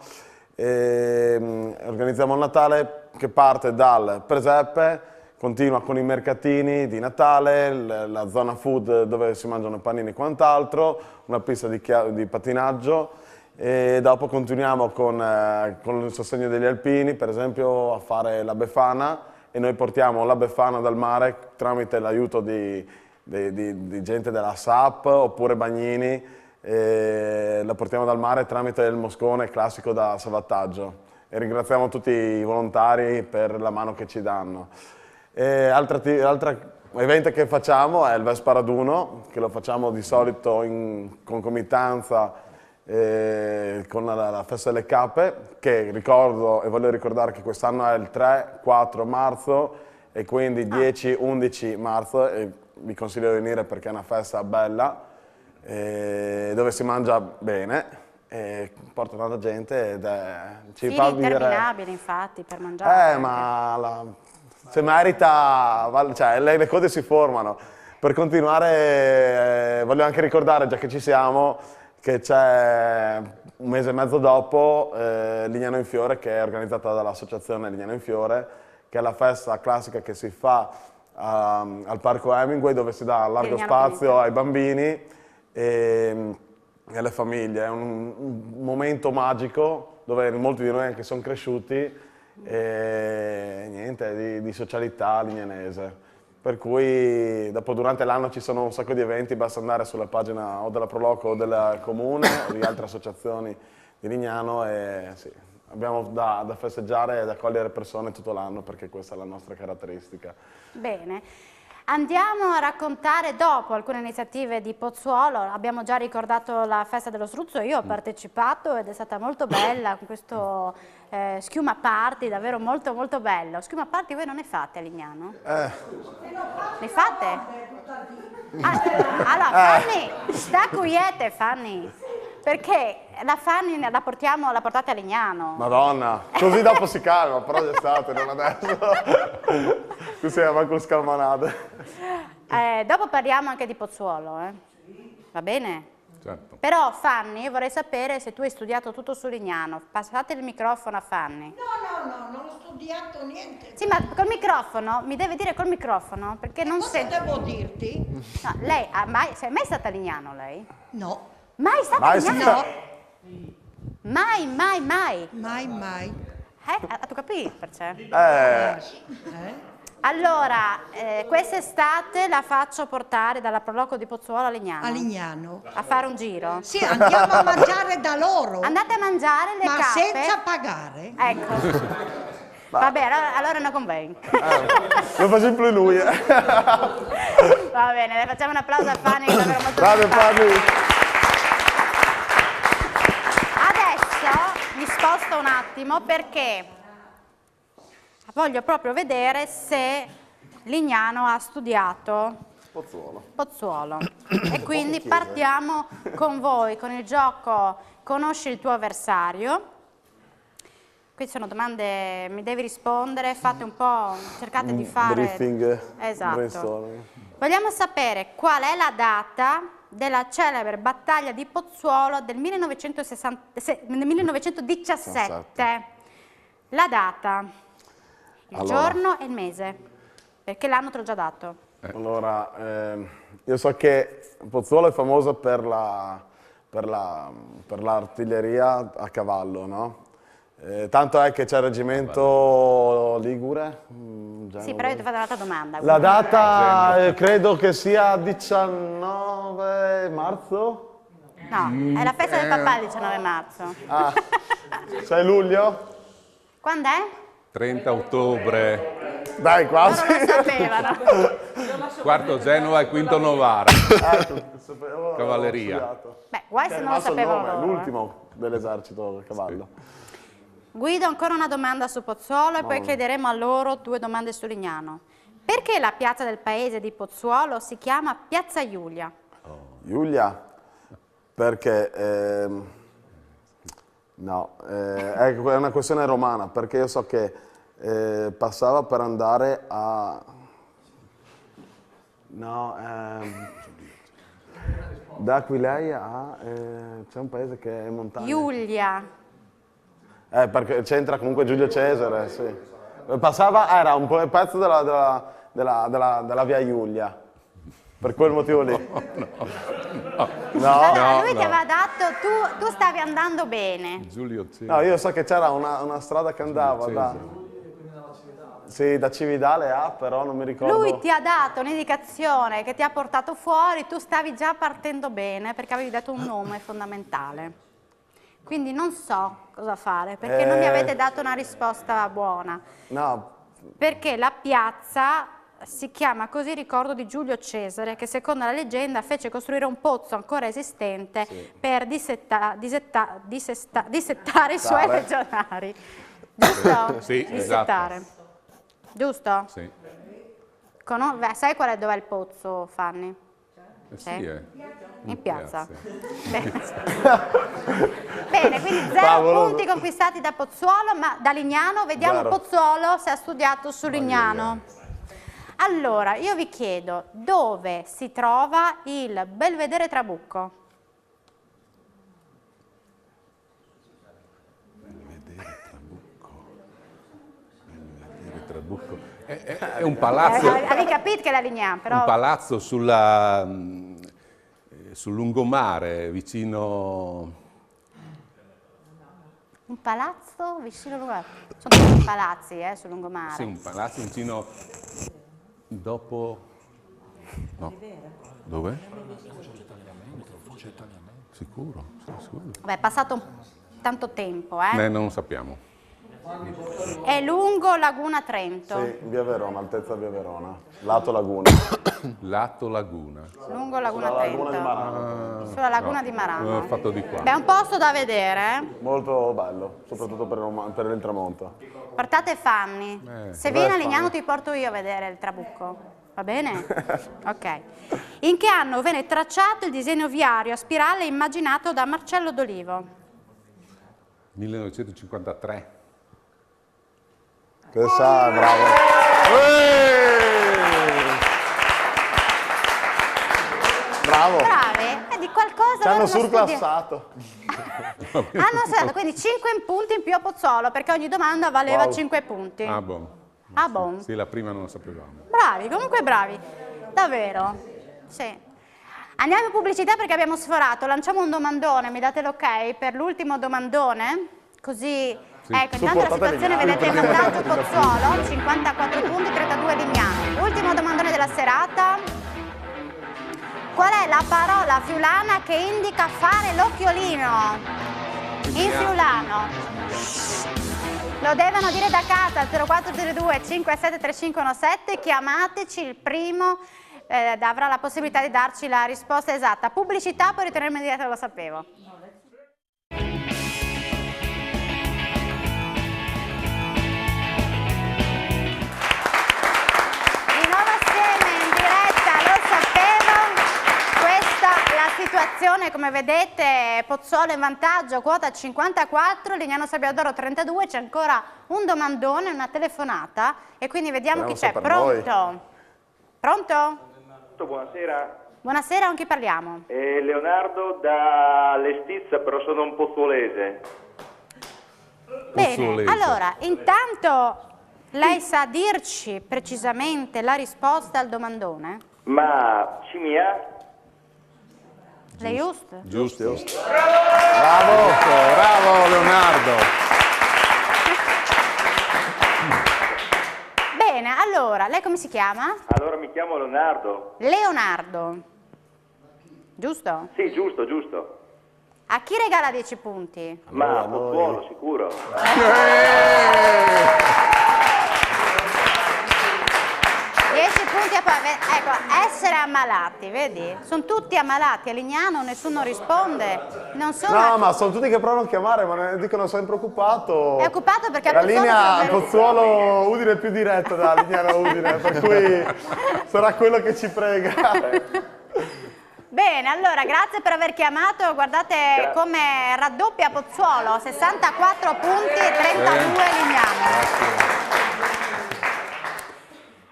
[SPEAKER 4] Organizziamo il Natale che parte dal presepe, continua con i mercatini di Natale, la zona food dove si mangiano panini e quant'altro, una pista di pattinaggio e dopo continuiamo con il sostegno degli alpini, per esempio a fare la Befana, e noi portiamo la Befana dal mare tramite l'aiuto di gente della SAP oppure bagnini, la portiamo dal mare tramite il moscone classico da salvataggio e ringraziamo tutti i volontari per la mano che ci danno. L'altro evento che facciamo è il Vespa Raduno, che lo facciamo di solito in concomitanza con la Festa delle Cappe, che ricordo e voglio ricordare che quest'anno è il 3-4 marzo e quindi 10-11 marzo, e vi consiglio di venire perché è una festa bella, dove si mangia bene. E porta tanta gente ed ci fa vivere...
[SPEAKER 1] interminabile infatti per mangiare.
[SPEAKER 4] Ma se merita, cioè le cose si formano. Per continuare voglio anche ricordare, già che ci siamo, che c'è un mese e mezzo dopo Lignano in Fiore, che è organizzata dall'associazione Lignano in Fiore, che è la festa classica che si fa al Parco Hemingway, dove si dà largo spazio ai bambini e alle famiglie. È un momento magico dove molti di noi anche sono cresciuti e niente, di socialità lignanese. Per cui dopo durante l'anno ci sono un sacco di eventi, basta andare sulla pagina o della Proloco o del Comune o di altre associazioni di Lignano e sì, abbiamo da festeggiare e da accogliere persone tutto l'anno perché questa è la nostra caratteristica.
[SPEAKER 1] Bene. Andiamo a raccontare dopo alcune iniziative di Pozzuolo. Abbiamo già ricordato la festa dello struzzo, io ho partecipato ed è stata molto bella con questo schiuma party, davvero molto molto bello. Schiuma party voi non ne fate a Lignano? Ne fate? Allora Fanny, sta quiete Fanny, perché la Fanny la portate a Lignano.
[SPEAKER 4] Madonna, così dopo si calma, però d'estate, non adesso. Tu sei avanti con scalmanate.
[SPEAKER 1] Dopo parliamo anche di Pozzuolo, va bene?
[SPEAKER 3] Certo.
[SPEAKER 1] Però Fanny, io vorrei sapere se tu hai studiato tutto su Lignano. Passate il microfono a Fanny.
[SPEAKER 5] No, non ho studiato niente.
[SPEAKER 1] Sì, ma col microfono, mi deve dire col microfono, perché non sento.
[SPEAKER 5] Cosa devo dirti?
[SPEAKER 1] No, lei sei mai stata a Lignano, lei?
[SPEAKER 5] No.
[SPEAKER 1] Mai stata a Lignano?
[SPEAKER 5] No.
[SPEAKER 1] Mai. Tu capisci perché? Allora, quest'estate la faccio portare dalla Proloco di Pozzuolo a Lignano.
[SPEAKER 5] A Lignano.
[SPEAKER 1] A fare un giro?
[SPEAKER 5] Sì, andiamo a mangiare da loro.
[SPEAKER 1] Andate a mangiare le
[SPEAKER 5] cappe? Ma senza pagare?
[SPEAKER 1] Ecco. Vabbè, allora no convegno.
[SPEAKER 4] Lo fa sempre lui.
[SPEAKER 1] Va bene, le facciamo un applauso a Fanny.
[SPEAKER 4] Bravo Fanny.
[SPEAKER 1] Adesso mi sposto un attimo perché voglio proprio vedere se Lignano ha studiato Pozzuolo. E quindi partiamo con voi, con il gioco Conosci il tuo avversario. Qui sono domande, mi devi rispondere, fate un po', cercate di fare...
[SPEAKER 4] Briefing,
[SPEAKER 1] esatto.
[SPEAKER 4] brainstorming.
[SPEAKER 1] Vogliamo sapere qual è la data della celebre battaglia di Pozzuolo del 1917. La data, il giorno e il mese, perché l'anno te l'ho già dato.
[SPEAKER 4] Allora, io so che Pozzuolo è famosa per l'artiglieria a cavallo, no? Tanto è che c'è il reggimento Ligure.
[SPEAKER 1] Sì, però io ti ho fatto un'altra domanda.
[SPEAKER 4] La data credo che sia 19 marzo?
[SPEAKER 1] No, è la festa del papà il 19 marzo.
[SPEAKER 4] 6 luglio?
[SPEAKER 1] Quando è?
[SPEAKER 3] 30 ottobre.
[SPEAKER 4] Dai, quasi.
[SPEAKER 1] Loro lo sapevano.
[SPEAKER 3] Quarto Genova e quinto Novara. Cavalleria.
[SPEAKER 1] Beh, guai se non lo sapevano loro.
[SPEAKER 4] L'ultimo dell'esercito a cavallo.
[SPEAKER 3] Sì.
[SPEAKER 1] Guido, ancora una domanda su Pozzuolo e poi chiederemo a loro 2 domande su Lignano. Perché la piazza del paese di Pozzuolo si chiama Piazza Giulia?
[SPEAKER 4] Giulia? Perché... no, è una questione romana, perché io so che passava per andare a... No, da Aquileia c'è un paese che è montagna.
[SPEAKER 1] Giulia.
[SPEAKER 4] Perché c'entra comunque Giulio Cesare, sì. Passava, era un po' il pezzo della via Giulia. Per quel motivo lì.
[SPEAKER 1] No. Allora, lui ti aveva dato, tu stavi andando bene.
[SPEAKER 3] Giulio Cesare.
[SPEAKER 4] No, io so che c'era una strada che andava da Cividale però non mi ricordo.
[SPEAKER 1] Lui ti ha dato un'indicazione che ti ha portato fuori, tu stavi già partendo bene perché avevi dato un nome fondamentale. Quindi non so cosa fare, perché non mi avete dato una risposta buona.
[SPEAKER 4] No.
[SPEAKER 1] Perché la piazza si chiama così ricordo di Giulio Cesare, che secondo la leggenda fece costruire un pozzo ancora esistente per dissettare i suoi legionari. Giusto?
[SPEAKER 3] Sì,
[SPEAKER 1] dissettare.
[SPEAKER 3] esatto.
[SPEAKER 1] Giusto?
[SPEAKER 3] Sì.
[SPEAKER 1] Sai dov'è il pozzo, Fanny?
[SPEAKER 3] Sì,
[SPEAKER 1] in piazza. Bene, quindi 0 punti conquistati da Pozzuolo, ma da Lignano vediamo Pozzuolo se ha studiato su Lignano. Allora, io vi chiedo dove si trova il Belvedere Trabucco?
[SPEAKER 3] Belvedere Trabucco. È un palazzo.
[SPEAKER 1] Avevi capito che è la Lignano, però.
[SPEAKER 3] Un palazzo sul lungomare, vicino.
[SPEAKER 1] Un palazzo vicino al lungomare? Sono tutti palazzi, sul lungomare.
[SPEAKER 3] Sì, un palazzo vicino. Dopo. No. Dove? Sicuro? Sicuro.
[SPEAKER 1] Beh, è passato tanto tempo,
[SPEAKER 3] non sappiamo.
[SPEAKER 1] È lungo Laguna Trento.
[SPEAKER 4] Sì, via Verona, altezza via Verona. Lato Laguna.
[SPEAKER 3] Lato Laguna.
[SPEAKER 1] Lungo Laguna Trento.
[SPEAKER 4] Laguna di Marano.
[SPEAKER 1] Sulla Laguna di Marano.
[SPEAKER 3] L'ho fatto di qua.
[SPEAKER 1] Beh, è un posto da vedere.
[SPEAKER 4] Molto bello, soprattutto per il tramonto.
[SPEAKER 1] Portate Fanny. Se vieni a Lignano ti porto io a vedere il Trabucco. Va bene? Ok. In che anno venne tracciato il disegno viario a spirale immaginato da Marcello D'Olivo?
[SPEAKER 3] 1953.
[SPEAKER 4] Che sa, bravo. Bravo.
[SPEAKER 1] Brave? Di qualcosa
[SPEAKER 4] ci hanno
[SPEAKER 1] avevano
[SPEAKER 4] surclassato.
[SPEAKER 1] Hanno studiato, quindi 5 punti in più a Pozzuolo, perché ogni domanda valeva 5 punti.
[SPEAKER 3] Ah, buon.
[SPEAKER 1] Ah, buon.
[SPEAKER 3] Sì, la prima non lo sapevamo.
[SPEAKER 1] Bravi, comunque bravi. Davvero. Sì. Andiamo in pubblicità perché abbiamo sforato. Lanciamo un domandone, mi date l'ok per l'ultimo domandone? Così...
[SPEAKER 3] Sì.
[SPEAKER 1] Ecco, intanto la situazione, vedete il vantaggio Pozzuolo, 54 punti, 32 Lignano. Ultimo domandone della serata. Qual è la parola friulana che indica fare l'occhiolino? In friulano. Lo devono dire da casa al 0402 573517, chiamateci, il primo avrà la possibilità di darci la risposta esatta. Pubblicità, poi ritorneremo in diretta, lo sapevo. Situazione, come vedete, Pozzuolo in vantaggio, quota 54, Lignano Sabbiadoro 32, c'è ancora un domandone, una telefonata e quindi vediamo chi c'è. Pronto? Pronto?
[SPEAKER 10] Buonasera.
[SPEAKER 1] Buonasera, con chi parliamo?
[SPEAKER 10] Leonardo da Lestizza, però sono un pozzuolese.
[SPEAKER 1] Bene, allora, intanto lei sa dirci precisamente la risposta al domandone?
[SPEAKER 10] Ma Cimia?
[SPEAKER 1] Le giusto?
[SPEAKER 3] Giusto. Bravo Leonardo.
[SPEAKER 1] Bene, allora, lei come si chiama?
[SPEAKER 10] Allora mi chiamo Leonardo.
[SPEAKER 1] Leonardo. Giusto?
[SPEAKER 10] Sì, giusto, giusto.
[SPEAKER 1] A chi regala 10 punti?
[SPEAKER 10] Ma a Pozzuolo, sicuro.
[SPEAKER 1] 10 punti e poi, ecco, essere ammalati, vedi? Sono tutti ammalati, a Lignano nessuno risponde. Non sono
[SPEAKER 4] No, ma sono tutti che provano a chiamare, ma ne dicono sono preoccupato.
[SPEAKER 1] È occupato perché
[SPEAKER 4] la linea Pozzuolo-Udine è più diretta da Lignano-Udine, per cui sarà quello che ci frega.
[SPEAKER 1] Bene, allora grazie per aver chiamato, guardate come raddoppia Pozzuolo, 64 punti e 32 Lignano.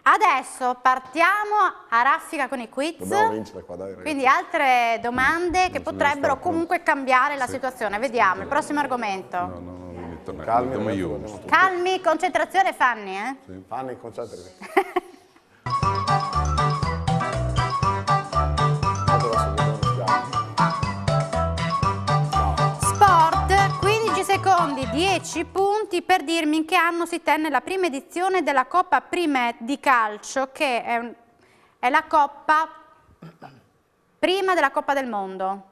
[SPEAKER 1] Adesso partiamo a raffica con i quiz.
[SPEAKER 4] Dobbiamo vincere qua, dai, ragazzi.
[SPEAKER 1] Quindi altre domande che potrebbero comunque cambiare la situazione. Vediamo, il prossimo argomento. Calmi, concentrazione Fanny,
[SPEAKER 4] Sì. Fanny, concentrati.
[SPEAKER 1] Sport, 15 secondi, 10 punti per dirmi in che anno si tenne la prima edizione della Coppa Primet di calcio, che è la Coppa prima della Coppa del Mondo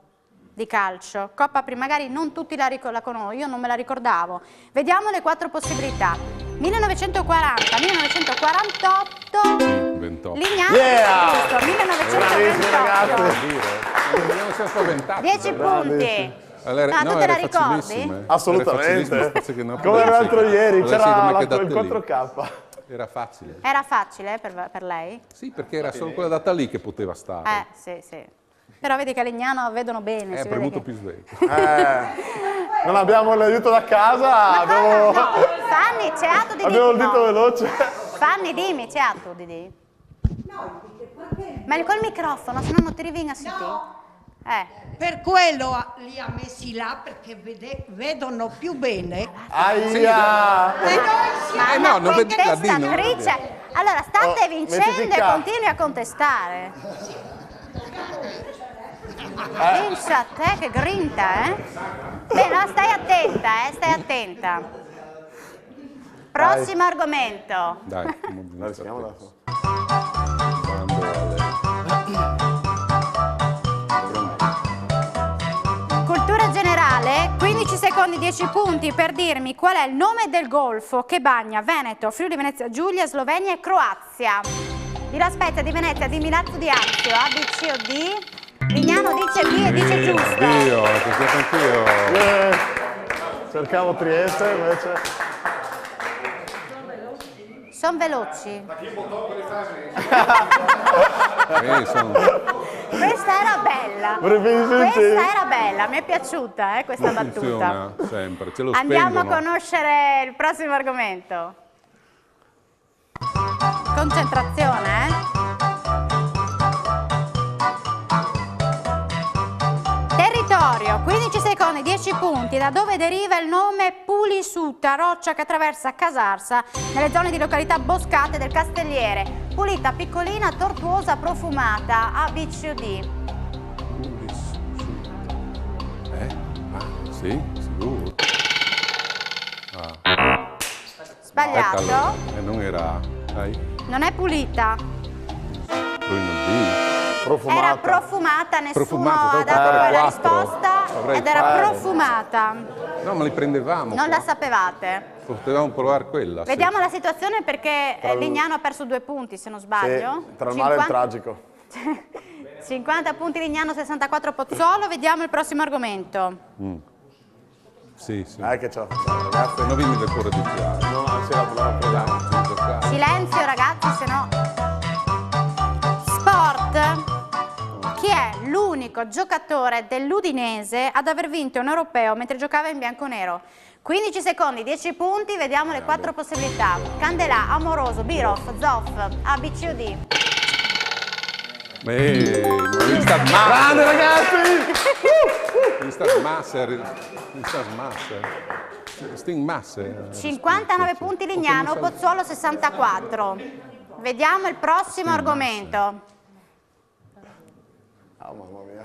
[SPEAKER 1] di calcio. Coppa prima, magari non tutti la conoscono, io non me la ricordavo. Vediamo le 4 possibilità. 1940, 1948,
[SPEAKER 3] 28.
[SPEAKER 1] Lignano, giusto, 1928. 10 punti. No, tu te la ricordi?
[SPEAKER 4] Assolutamente. Come l'altro ieri, c'era il 4K.
[SPEAKER 3] Era facile.
[SPEAKER 1] Era facile per lei?
[SPEAKER 3] Sì, perché era solo quella data lì che poteva stare.
[SPEAKER 1] Sì, sì. Però vedi che a Lignano vedono bene.
[SPEAKER 3] È premuto più sveglio.
[SPEAKER 4] Non abbiamo l'aiuto da casa.
[SPEAKER 1] No, Fanny, c'è atto di
[SPEAKER 4] abbiamo il dito veloce.
[SPEAKER 1] Fanny, dimmi, c'è atto di Didi? Ma col microfono, se no non ti rivinga su te.
[SPEAKER 5] Per quello li ha messi là, perché vedono più bene.
[SPEAKER 4] Aia!
[SPEAKER 3] No, non vedi la
[SPEAKER 1] testatrice. Allora, state vincendo e continui a contestare. Vince a te, che grinta, Beh, no, stai attenta, stai attenta. Prossimo argomento.
[SPEAKER 3] Dai,
[SPEAKER 1] Cultura generale, 15 secondi, 10 punti per dirmi qual è il nome del golfo che bagna Veneto, Friuli Venezia Giulia, Slovenia e Croazia. Di La Spezia, di Venezia, di Milazzo, di Anzio, A, B, C o D. Lignano dice B e dice giusto.
[SPEAKER 3] Io, che sia anch'io.
[SPEAKER 4] Cercavo Trieste, invece.
[SPEAKER 1] Sono veloci. Questa era bella. Questa era bella, mi è piaciuta questa battuta.
[SPEAKER 3] Funziona sempre, ce lo
[SPEAKER 1] Andiamo
[SPEAKER 3] spengono.
[SPEAKER 1] a conoscere il prossimo argomento. Concentrazione, Territorio, 15 secondi, 10 punti. Da dove deriva il nome Pulisuta, roccia che attraversa Casarsa nelle zone di località boscate del Castelliere? Pulita, piccolina, tortuosa, profumata. A, B, C o D?
[SPEAKER 3] Sì, sicuro.
[SPEAKER 1] Sbagliato.
[SPEAKER 3] Non era... Dai.
[SPEAKER 1] Non è pulita.
[SPEAKER 4] Profumata.
[SPEAKER 1] Era profumata, nessuno ha dato quella risposta ed era profumata.
[SPEAKER 3] No, ma li prendevamo.
[SPEAKER 1] Non la sapevate.
[SPEAKER 3] Potevamo provare quella.
[SPEAKER 1] Vediamo la situazione perché Lignano ha perso 2 punti, se non sbaglio.
[SPEAKER 4] Sì, tra il male e il tragico.
[SPEAKER 1] 50 punti Lignano, 64 Pozzolo. Vediamo il prossimo argomento.
[SPEAKER 3] Sì, sì.
[SPEAKER 4] Che c'ho, ragazzi.
[SPEAKER 3] Non venite pure di più.
[SPEAKER 4] No, sì, la proviamo.
[SPEAKER 1] Silenzio ragazzi, se no... Sport. Chi è l'unico giocatore dell'Udinese ad aver vinto un europeo mentre giocava in bianconero? 15 secondi, 10 punti, vediamo le 4 possibilità. Candelà, Amoroso, Birov, Zoff, A, B, C o D?
[SPEAKER 4] Grande ragazzi!
[SPEAKER 3] Sting Masser.
[SPEAKER 1] 59 punti Lignano, Pozzolo 64. Vediamo il prossimo argomento.
[SPEAKER 4] Oh, mamma mia.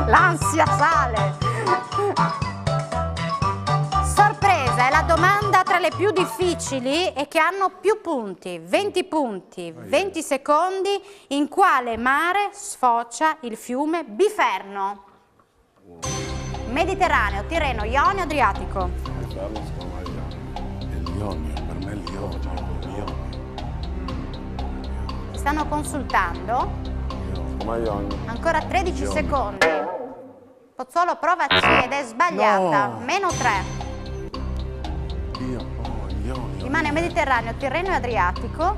[SPEAKER 1] L'ansia sale. Sorpresa, è la domanda tra le più difficili e che hanno più punti. 20 punti, 20 secondi. In quale mare sfocia il fiume Biferno? Mediterraneo, Tirreno, Ionio, Adriatico.
[SPEAKER 3] L'Ionio, per me è l'Ionio.
[SPEAKER 1] Stanno consultando. Ancora 13 secondi. Pozzolo prova C ed è sbagliata. Meno 3. Rimane Mediterraneo, Tirreno e Adriatico.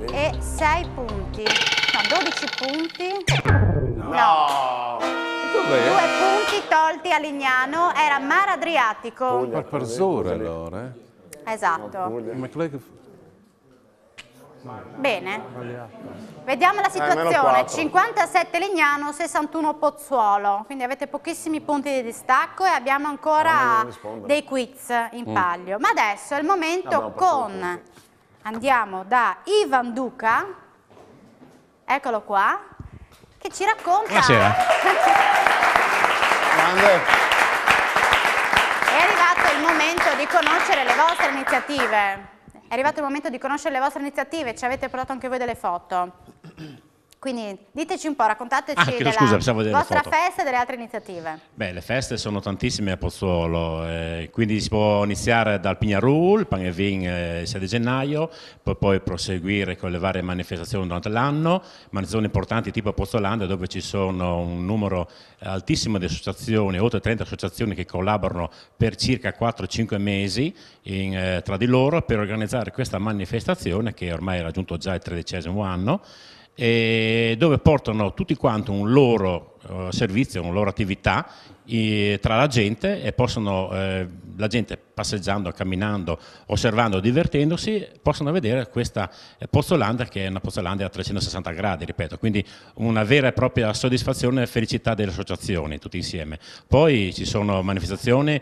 [SPEAKER 1] E 6 punti. No, 12 punti. No. 2 punti tolti a Lignano. Era Mare Adriatico.
[SPEAKER 3] Per Zola allora,
[SPEAKER 1] Esatto. Bene, vediamo la situazione, 57 Lignano, 61 Pozzuolo, quindi avete pochissimi punti di distacco e abbiamo ancora dei quiz in palio. Ma adesso è il momento andiamo da Ivan Duca, eccolo qua, che ci racconta...
[SPEAKER 11] Buonasera.
[SPEAKER 1] È arrivato il momento di conoscere le vostre iniziative. È arrivato il momento di conoscere le vostre iniziative, ci avete portato anche voi delle foto. Quindi diteci un po', raccontateci della vostra festa e delle altre iniziative.
[SPEAKER 11] Beh, le feste sono tantissime a Pozzuolo, quindi si può iniziare dal Pignarul, il Pan e Vin il 6 di gennaio, poi proseguire con le varie manifestazioni durante l'anno, manifestazioni importanti tipo Pozzolanda dove ci sono un numero altissimo di associazioni, oltre 30 associazioni che collaborano per circa 4-5 mesi tra di loro per organizzare questa manifestazione che ormai ha raggiunto già il 13° anno, e dove portano tutti quanti un loro servizio, una loro attività tra la gente e possono, la gente passeggiando, camminando, osservando, divertendosi, possono vedere questa Pozzolandia che è una Pozzolandia a 360 gradi, ripeto, quindi una vera e propria soddisfazione e felicità delle associazioni tutti insieme. Poi ci sono manifestazioni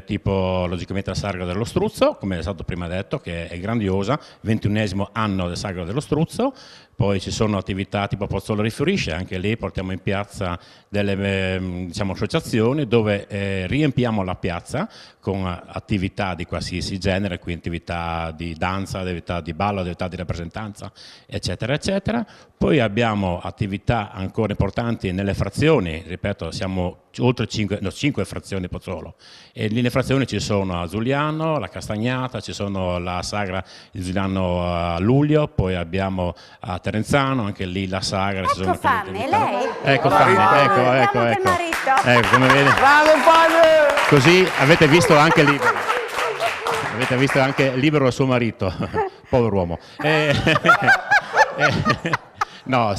[SPEAKER 11] tipo logicamente la Sagra dello Struzzo, come è stato prima detto, che è grandiosa, 21° anno del Sagra dello Struzzo. Poi ci sono attività tipo Pozzuolo Rifiorisce, anche lì portiamo in piazza delle diciamo, associazioni dove riempiamo la piazza con attività di qualsiasi genere, quindi attività di danza, attività di ballo, attività di rappresentanza, eccetera, eccetera. Poi abbiamo attività ancora importanti nelle frazioni, ripeto, siamo oltre 5 frazioni Pozzuolo, e nelle frazioni ci sono a Zuliano, la Castagnata, ci sono la Sagra di Zuliano a luglio, poi abbiamo a Terenzano, anche lì la Sagra.
[SPEAKER 1] Ecco Fanny, lei?
[SPEAKER 11] Ecco Fanny, ecco. Ecco, come vede. Così avete visto anche Libero. Avete visto anche Libero il suo marito, povero uomo. No,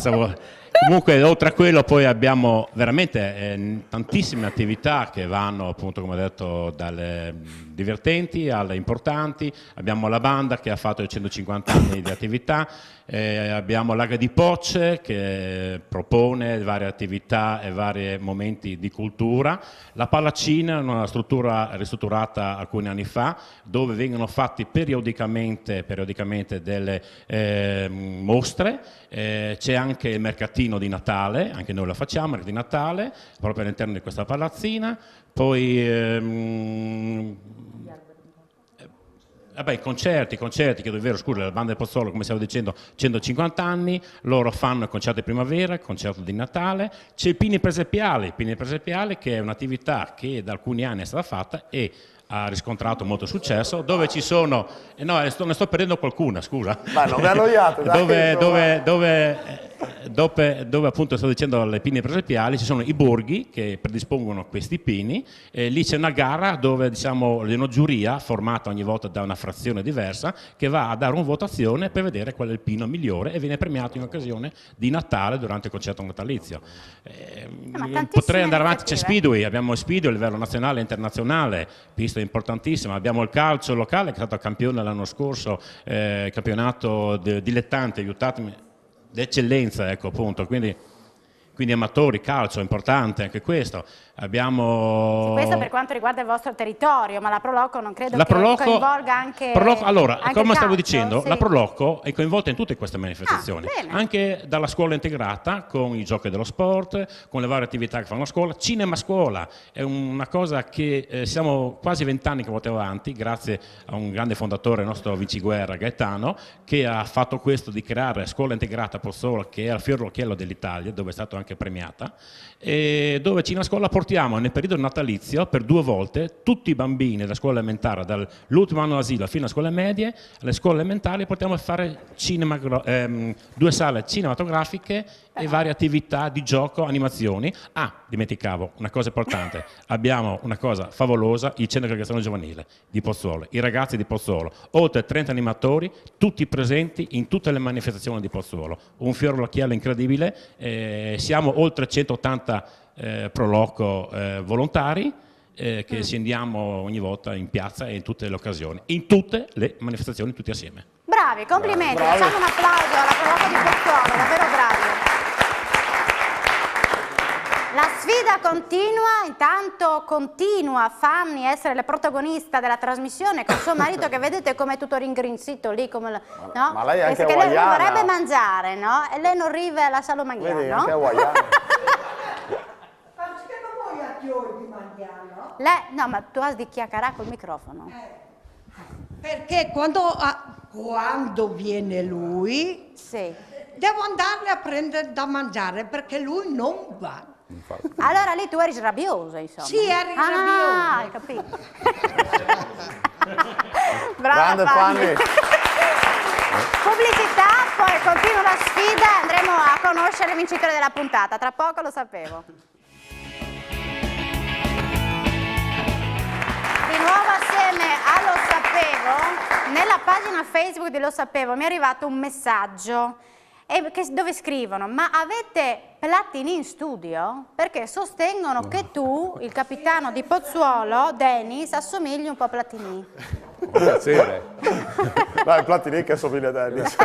[SPEAKER 11] comunque oltre a quello poi abbiamo veramente tantissime attività che vanno appunto come ho detto dalle divertenti alle importanti. Abbiamo la banda che ha fatto i 150 anni di attività, abbiamo l'Aga di Pocce che propone varie attività e vari momenti di cultura, la Pallacina, una struttura ristrutturata alcuni anni fa dove vengono fatti periodicamente delle mostre, c'è anche il mercatino di Natale, anche noi lo facciamo, il mercatino di Natale proprio all'interno di questa palazzina. Poi vabbè, concerti, chiedo vero, scusa, la banda del Pozzuolo, come stavo dicendo, 150 anni, loro fanno il concerto di primavera, il concerto di Natale, c'è il Pini Presepiale che è un'attività che da alcuni anni è stata fatta e ha riscontrato molto successo, dove ci sono, no, ne sto perdendo qualcuna, scusa. Ma non mi annoiate, dove appunto sto dicendo le pini presepiali, ci sono i borghi che predispongono questi pini, lì c'è una gara dove diciamo una giuria formata ogni volta da una frazione diversa che va a dare una votazione per vedere qual è il pino migliore e viene premiato in occasione di Natale durante il concerto natalizio. Potrei andare avanti, c'è Speedway, abbiamo Speedway a livello nazionale e internazionale, pista importantissima, abbiamo il calcio locale che è stato campione l'anno scorso, campionato dilettante, aiutatemi, d'eccellenza, ecco appunto, quindi amatori, calcio, importante anche questo. Abbiamo... Questo per quanto riguarda il vostro territorio, ma la Proloco non credo che coinvolga anche... Allora, anche come stavo dicendo, sì. La Proloco è coinvolta in tutte queste manifestazioni, anche dalla scuola integrata, con i giochi dello sport, con le varie attività che fanno a scuola. Cinema Scuola è una cosa che siamo quasi 20 anni che portiamo avanti, grazie a un grande fondatore, il nostro vinciguerra Gaetano, che ha fatto questo di creare Scuola Integrata Pozzuolo, che è al fior all'occhiello dell'Italia, dove è stato anche premiata, e dove Cinema Scuola portiamo nel periodo natalizio per 2 volte tutti i bambini della scuola elementare, dall'ultimo anno asilo fino alle scuole medie, alle scuole elementari portiamo a fare 2 sale cinematografiche e varie attività di gioco, animazioni. Dimenticavo una cosa importante, abbiamo una cosa favolosa, il centro di aggregazione giovanile di Pozzuolo, i ragazzi di Pozzuolo, oltre 30 animatori, tutti presenti in tutte le manifestazioni di Pozzuolo, un fiore all'occhiello incredibile, siamo oltre 180 Proloco volontari che scendiamo ogni volta in piazza e in tutte le occasioni, in tutte le manifestazioni tutti assieme.
[SPEAKER 1] Bravi, complimenti, facciamo un applauso alla Proloco di Pozzuolo, davvero bravi. La sfida continua, intanto continua Fanny a essere la protagonista della trasmissione con suo marito che vedete come è tutto ringrinzito lì, come, no?
[SPEAKER 4] Ma lei è anche
[SPEAKER 1] perché
[SPEAKER 4] hawaiana.
[SPEAKER 1] lei vorrebbe mangiare, no? E lei non arriva alla Salomaghiana,
[SPEAKER 4] Vedi,
[SPEAKER 1] no?
[SPEAKER 4] anche hawaiana.
[SPEAKER 1] No, ma tu has di chiacchierare col microfono.
[SPEAKER 5] Perché quando viene lui,
[SPEAKER 1] sì,
[SPEAKER 5] devo andarle a prendere da mangiare perché lui non va.
[SPEAKER 1] Allora lì tu eri rabbiosa, insomma.
[SPEAKER 5] Sì, eri rabbiosa.
[SPEAKER 1] Hai capito. Brava
[SPEAKER 4] Grande
[SPEAKER 1] Fanny. Pubblicità, poi continua la sfida e andremo a conoscere il vincitore della puntata. Tra poco lo sapevo. Di nuovo assieme a Lo Sapevo, nella pagina Facebook di Lo Sapevo mi è arrivato un messaggio dove scrivono: ma avete Platini in studio? Perché sostengono che tu, il capitano di Pozzuolo, Dennis, assomigli un po' a Platini.
[SPEAKER 3] Piacere.
[SPEAKER 4] Dai, Platini che assomiglia a Dennis.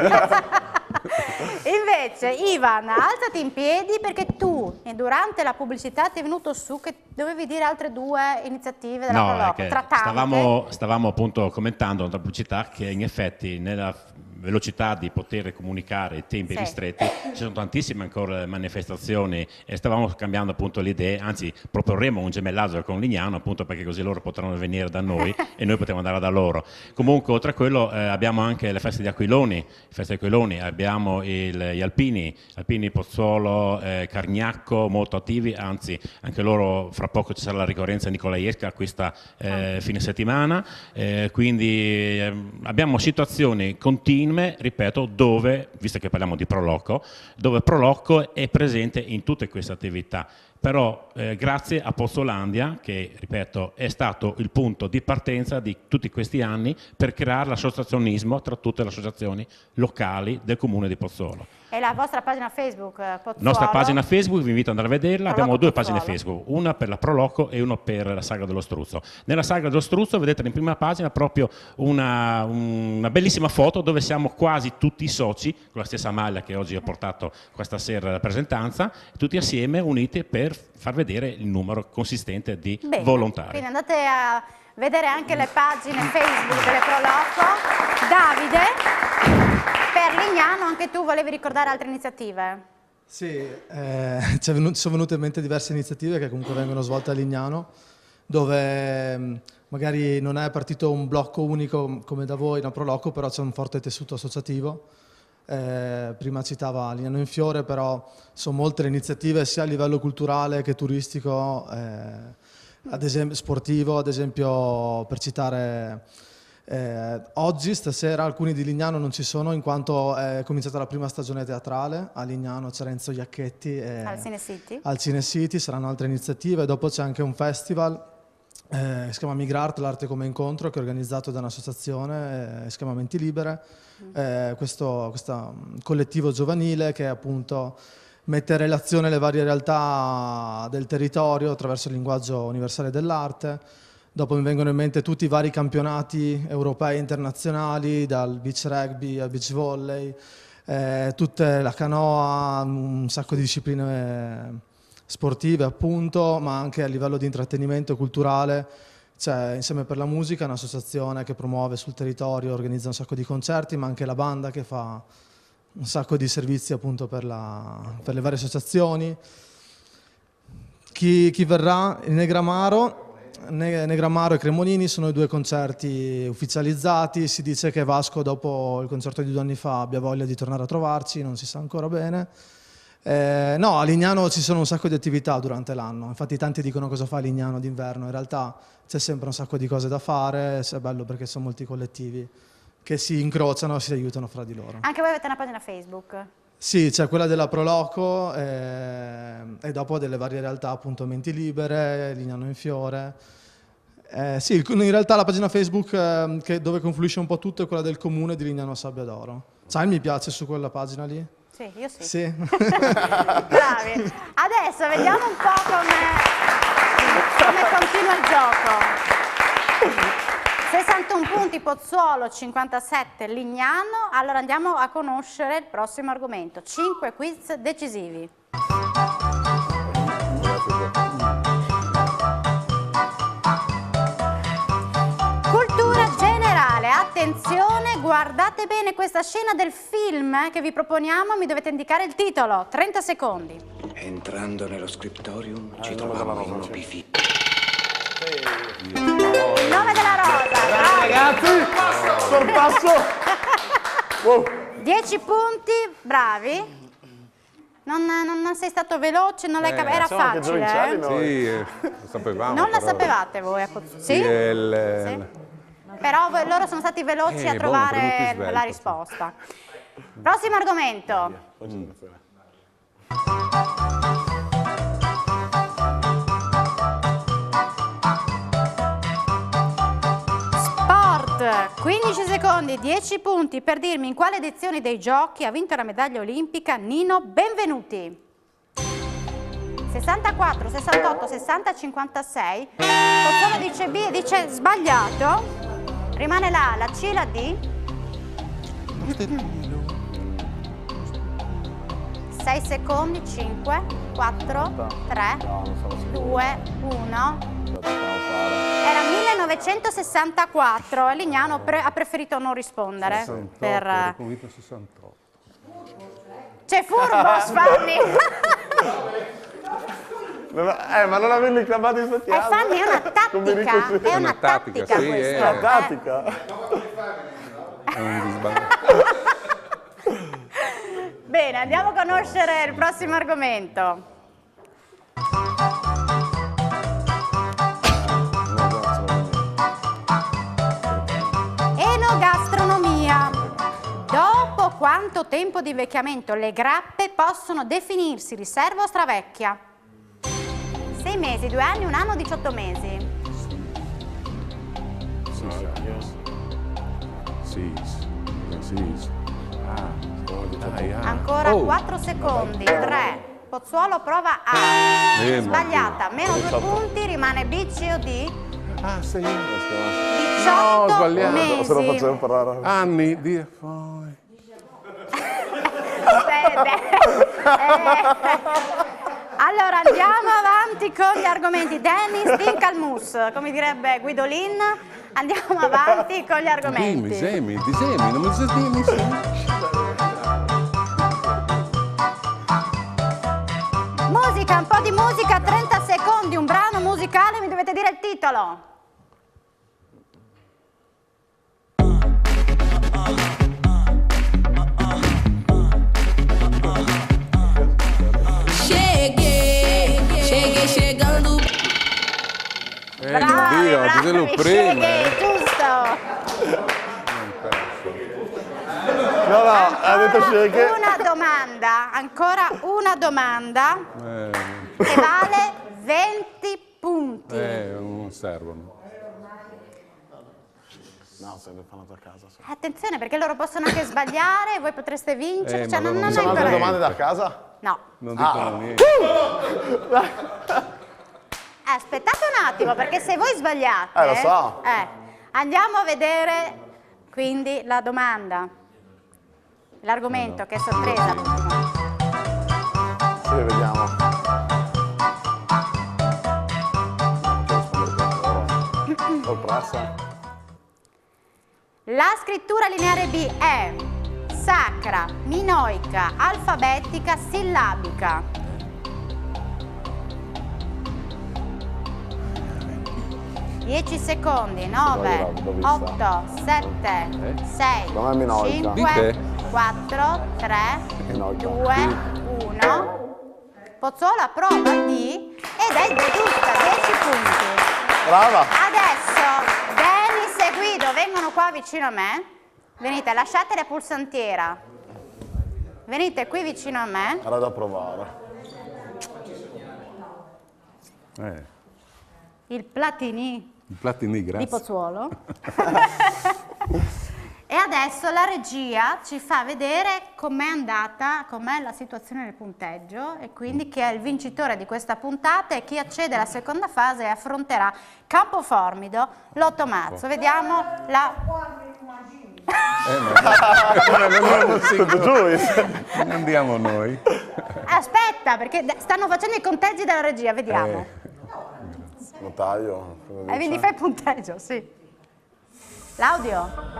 [SPEAKER 1] Invece, Ivan, alzati in piedi perché tu, durante la pubblicità, ti è venuto su che dovevi dire altre 2 iniziative della Proloco, tra tante.
[SPEAKER 11] Stavamo appunto commentando nella pubblicità che in effetti nella velocità di poter comunicare i tempi ristretti ci sono tantissime ancora manifestazioni e stavamo cambiando appunto le idee, anzi proporremo un gemellaggio con Lignano appunto perché così loro potranno venire da noi e noi potremo andare da loro. Comunque oltre a quello abbiamo anche le feste di Aquiloni, abbiamo gli alpini Pozzuolo, Cargnacco molto attivi, anzi anche loro fra poco ci sarà la ricorrenza nicolaesca questa fine settimana, quindi abbiamo situazioni continue, ripeto, dove, visto che parliamo di Proloco, dove Proloco è presente in tutte queste attività. Però grazie a Pozzolandia, che ripeto è stato il punto di partenza di tutti questi anni per creare l'associazionismo tra tutte le associazioni locali del comune di Pozzuolo.
[SPEAKER 1] E la vostra pagina Facebook, Pozzuolo?
[SPEAKER 11] Nostra pagina Facebook, vi invito ad andare a vederla,
[SPEAKER 1] Proloco
[SPEAKER 11] abbiamo 2
[SPEAKER 1] Pozzuolo.
[SPEAKER 11] pagine Facebook, una per la Proloco e una per la Sagra dello Struzzo. Nella Sagra dello Struzzo vedete in prima pagina proprio una bellissima foto dove siamo quasi tutti i soci, con la stessa maglia che oggi ho portato questa sera alla rappresentanza, tutti assieme uniti per far vedere il numero consistente di volontari.
[SPEAKER 1] Quindi andate a vedere anche le pagine Facebook delle Proloco. Davide, per Lignano anche tu volevi ricordare altre iniziative?
[SPEAKER 8] Sì, ci sono venute in mente diverse iniziative che comunque vengono svolte a Lignano, dove magari non è partito un blocco unico come da voi, una Proloco, però c'è un forte tessuto associativo. Prima citava Lignano in Fiore, però sono molte le iniziative sia a livello culturale che turistico, ad esempio sportivo, ad esempio per citare oggi, stasera, alcuni di Lignano non ci sono in quanto è cominciata la prima stagione teatrale a Lignano, c'è Renzo Iacchetti
[SPEAKER 1] al Cine City.
[SPEAKER 8] Al Cine City, saranno altre iniziative, dopo c'è anche un festival si chiama Migrart, l'arte come incontro, che è organizzato da un'associazione, si chiama Menti Libere, questo collettivo giovanile che appunto mette in relazione le varie realtà del territorio attraverso il linguaggio universale dell'arte. Dopo mi vengono in mente tutti i vari campionati europei e internazionali, dal beach rugby al beach volley, tutta la canoa, un sacco di discipline sportive appunto, ma anche a livello di intrattenimento culturale. C'è Insieme per la Musica, un'associazione che promuove sul territorio, organizza un sacco di concerti, ma anche la banda che fa un sacco di servizi appunto per le varie associazioni. Chi verrà? Il Negramaro e Cremonini sono i 2 concerti ufficializzati. Si dice che Vasco dopo il concerto di 2 anni fa abbia voglia di tornare a trovarci, non si sa ancora bene. No, a Lignano ci sono un sacco di attività durante l'anno, infatti tanti dicono cosa fa Lignano d'inverno, in realtà c'è sempre un sacco di cose da fare, è bello perché sono molti collettivi che si incrociano e si aiutano fra di loro.
[SPEAKER 1] Anche voi avete una pagina Facebook?
[SPEAKER 8] Sì, c'è quella della Proloco e dopo delle varie realtà, appunto Menti Libere, Lignano in Fiore. Sì, in realtà la pagina Facebook dove confluisce un po' tutto è quella del comune di Lignano Sabbia d'Oro. Sai, mi piace su quella pagina lì?
[SPEAKER 1] Sì, io sì.
[SPEAKER 8] Sì.
[SPEAKER 1] Bravi. Adesso vediamo un po' come continua il gioco. 61 punti Pozzuolo, 57 Lignano. Allora andiamo a conoscere il prossimo argomento. 5 quiz decisivi. Cultura generale, attenzione, guardate bene questa scena del film che vi proponiamo, mi dovete indicare il titolo, 30 secondi.
[SPEAKER 12] Entrando nello scriptorium ci trovavamo in un pifì.
[SPEAKER 1] Il nome della rosa, bravo.
[SPEAKER 4] Ragazzi, sorpasso.
[SPEAKER 1] 10 punti, bravi. Non sei stato veloce, non l'hai capito, era facile.
[SPEAKER 3] Sì, lo sapevamo.
[SPEAKER 1] Non la sapevate voi? Sì? Sì. Però loro sono stati veloci a trovare la risposta. Prossimo argomento. Sport, 15 secondi, 10 punti per dirmi in quale edizione dei giochi ha vinto la medaglia olimpica Nino Benvenuti. 64, 68, 60, 56. Pozzuolo dice B e dice sbagliato. Rimane la A, la C e la D. 6 secondi, 5, 4, 3, 2, 1. Era 1964 e Lignano ha preferito non rispondere.
[SPEAKER 3] 68, per... 68.
[SPEAKER 1] C'è furbo, Sfanni!
[SPEAKER 4] Ma non avevi chiamato in settimana.
[SPEAKER 1] Fanni, è una tattica, è una tattica
[SPEAKER 3] sì,
[SPEAKER 1] questa.
[SPEAKER 3] è
[SPEAKER 4] una tattica.
[SPEAKER 1] Bene, andiamo a conoscere il prossimo argomento. Enogastronomia. Dopo quanto tempo di invecchiamento le grappe possono definirsi riserva o stravecchia? 6 mesi, 2 anni, 1 anno, 18 mesi. Ancora 4 secondi, 3. Pozzuolo prova A. Sbagliata, meno 2 punti, rimane B, C o D.
[SPEAKER 3] Ah, sì.
[SPEAKER 1] 18 mesi.
[SPEAKER 4] Se lo facciamo parlare.
[SPEAKER 3] Anni di poi.
[SPEAKER 1] Allora andiamo avanti con gli argomenti. Dennis Dinkalmus, come direbbe Guidolin, andiamo avanti con gli argomenti.
[SPEAKER 3] Dimmi, non mi dici dimmi.
[SPEAKER 1] Musica, un po' di musica, 30 secondi, un brano musicale, mi dovete dire il titolo.
[SPEAKER 3] Chegando.
[SPEAKER 1] Bravi,
[SPEAKER 3] ditelo prima.
[SPEAKER 1] Giusto.
[SPEAKER 4] No, ha detto Sheghe.
[SPEAKER 1] Una domanda, ancora una domanda che vale 20 punti.
[SPEAKER 3] Non servono.
[SPEAKER 4] No, se ne fanno a casa.
[SPEAKER 1] Attenzione perché loro possono anche sbagliare e voi potreste vincere. Cioè, non
[SPEAKER 4] ci sono altre domande da casa?
[SPEAKER 1] No.
[SPEAKER 3] Non dicono niente.
[SPEAKER 1] Aspettate un attimo perché se voi sbagliate...
[SPEAKER 4] lo so.
[SPEAKER 1] Andiamo a vedere quindi la domanda. L'argomento che è sorpresa.
[SPEAKER 4] Sì, vediamo. Sorpresa.
[SPEAKER 1] La scrittura lineare B è sacra, minoica, alfabetica, sillabica. 10 secondi, 9, 8, 7, 6, 5, 4, 3, 2, 1. Pozzuolo prova D ed è giusta, 10 punti.
[SPEAKER 4] Brava.
[SPEAKER 1] Adesso Dennis e Guido vengono qua vicino a me. Venite, lasciate la pulsantiera. Venite qui vicino a me.
[SPEAKER 4] Era da provare.
[SPEAKER 1] Il platini
[SPEAKER 3] grazie.
[SPEAKER 1] di Pozzuolo. E adesso la regia ci fa vedere com'è andata, com'è la situazione del punteggio e quindi chi è il vincitore di questa puntata e chi accede alla seconda fase e affronterà Campoformido l'8 marzo. Vediamo la...
[SPEAKER 3] Non andiamo noi.
[SPEAKER 1] Aspetta, perché stanno facendo i conteggi della regia, vediamo.
[SPEAKER 4] Notaio.
[SPEAKER 1] Quindi fai il punteggio, sì. L'audio.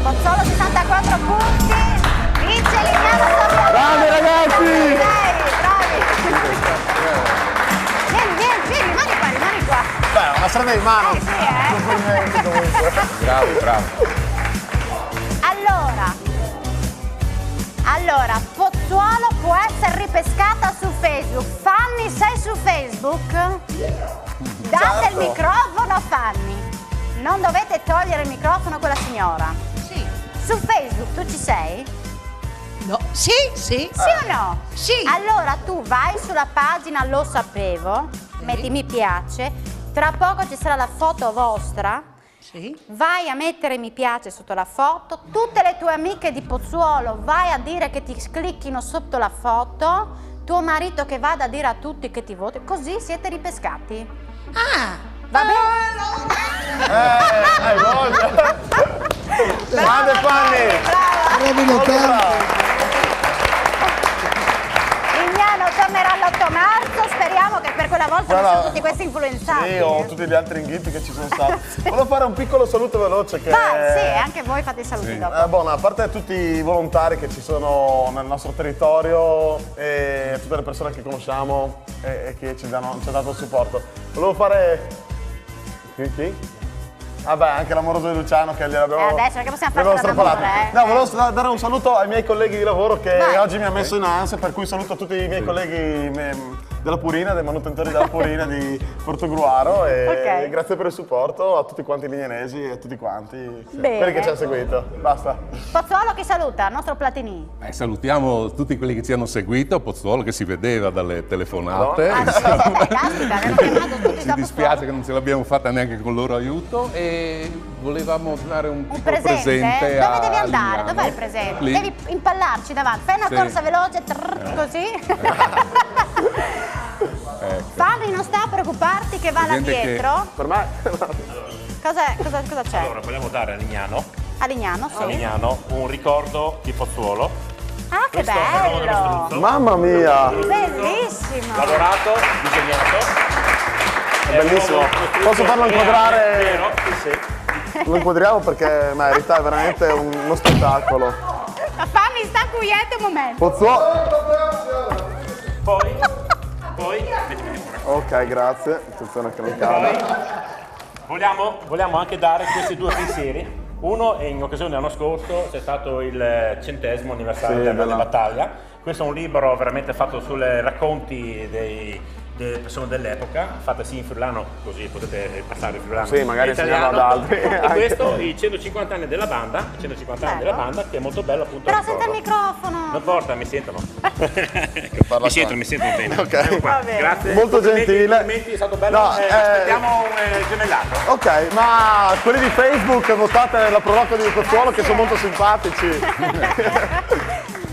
[SPEAKER 1] Pozzolo 64 punti, vince Lignano Sopra.
[SPEAKER 4] Bravi ragazzi!
[SPEAKER 1] Vieni qua.
[SPEAKER 4] Beh, una strada in mano.
[SPEAKER 3] Bravo.
[SPEAKER 1] Allora, Pozzuolo può essere ripescata su Facebook. Fanny, sei su Facebook? Date il microfono a Fanny. Non dovete togliere il microfono a quella signora.
[SPEAKER 5] Sì.
[SPEAKER 1] Su Facebook tu ci sei?
[SPEAKER 5] No. Sì.
[SPEAKER 1] Sì o no?
[SPEAKER 5] Sì.
[SPEAKER 1] Allora tu vai sulla pagina Lo Sapevo, metti mi piace, tra poco ci sarà la foto vostra.
[SPEAKER 5] Sì.
[SPEAKER 1] Vai a mettere mi piace sotto la foto, tutte le tue amiche di Pozzuolo vai a dire che ti clicchino sotto la foto, tuo marito che vada a dire a tutti che ti voti, così siete ripescati.
[SPEAKER 5] Ah,
[SPEAKER 1] va bene?
[SPEAKER 4] Hai voglia! Grande Fanny!
[SPEAKER 1] Lignano tornerà l'8 marzo, speriamo che per quella volta non siano tutti questi influenzati.
[SPEAKER 4] Sì, o tutti gli altri inghippi che ci sono stati. Volevo fare un piccolo saluto veloce. Che...
[SPEAKER 1] Vai, sì, anche voi fate i saluti dopo.
[SPEAKER 4] Buona, a parte tutti i volontari che ci sono nel nostro territorio e tutte le persone che conosciamo e che ci hanno dato il supporto. Volevo fare... Chi? Vabbè, anche l'amoroso di Luciano che gliel'abbiamo...
[SPEAKER 1] adesso che possiamo fare l'amore,
[SPEAKER 4] No, volevo dare un saluto ai miei colleghi di lavoro che oggi mi ha messo in ansia, per cui saluto tutti i miei colleghi della Purina, dei manutentori della Purina di Portogruaro e grazie per il supporto a tutti quanti i lignanesi e a tutti quanti quelli che ci hanno seguito. Basta.
[SPEAKER 1] Pozzuolo che saluta, il nostro Platini.
[SPEAKER 3] Salutiamo tutti quelli che ci hanno seguito, Pozzuolo che si vedeva dalle telefonate. Ci dispiace che non ce l'abbiamo fatta neanche con il loro aiuto e volevamo dare un presente
[SPEAKER 1] Dove devi andare? Dov'è il presente?
[SPEAKER 3] Lì.
[SPEAKER 1] Devi impallarci davanti, fai una corsa veloce, così. Fanny, non sta a preoccuparti che va là dietro.
[SPEAKER 4] Per me?
[SPEAKER 1] Cosa c'è?
[SPEAKER 13] Allora, vogliamo dare a Lignano.
[SPEAKER 1] A Lignano, sì.
[SPEAKER 13] A Lignano un ricordo di Pozzuolo.
[SPEAKER 1] Ah, che bello!
[SPEAKER 4] Mamma mia!
[SPEAKER 1] Bellissimo!
[SPEAKER 13] Lavorato, disegnato.
[SPEAKER 4] È bellissimo. Posso farlo inquadrare? Sì. Lo inquadriamo perché merita, è veramente uno spettacolo.
[SPEAKER 1] Fanny, sta quieta un momento.
[SPEAKER 4] Pozzuolo.
[SPEAKER 13] Poi
[SPEAKER 4] ok, grazie. Attenzione che non cade.
[SPEAKER 13] Vogliamo anche dare questi due pensieri. Uno è in occasione dell'anno scorso, c'è stato il 100° anniversario della Grande Battaglia. Questo è un libro veramente fatto sulle racconti delle persone dell'epoca, fatta sì in friulano, così potete passare il friulano.
[SPEAKER 4] Sì, magari insegnarlo ad altri.
[SPEAKER 13] E questo, i 150 anni della banda, che è molto bello appunto.
[SPEAKER 1] Però sente il microfono.
[SPEAKER 13] Non importa, mi sentono. Mi sentono bene.
[SPEAKER 4] Ok,
[SPEAKER 13] grazie.
[SPEAKER 4] Molto gentile.
[SPEAKER 13] È stato bello, aspettiamo un gemellato.
[SPEAKER 4] Ok, ma quelli di Facebook votate la proloco di Pozzuolo che sono molto simpatici.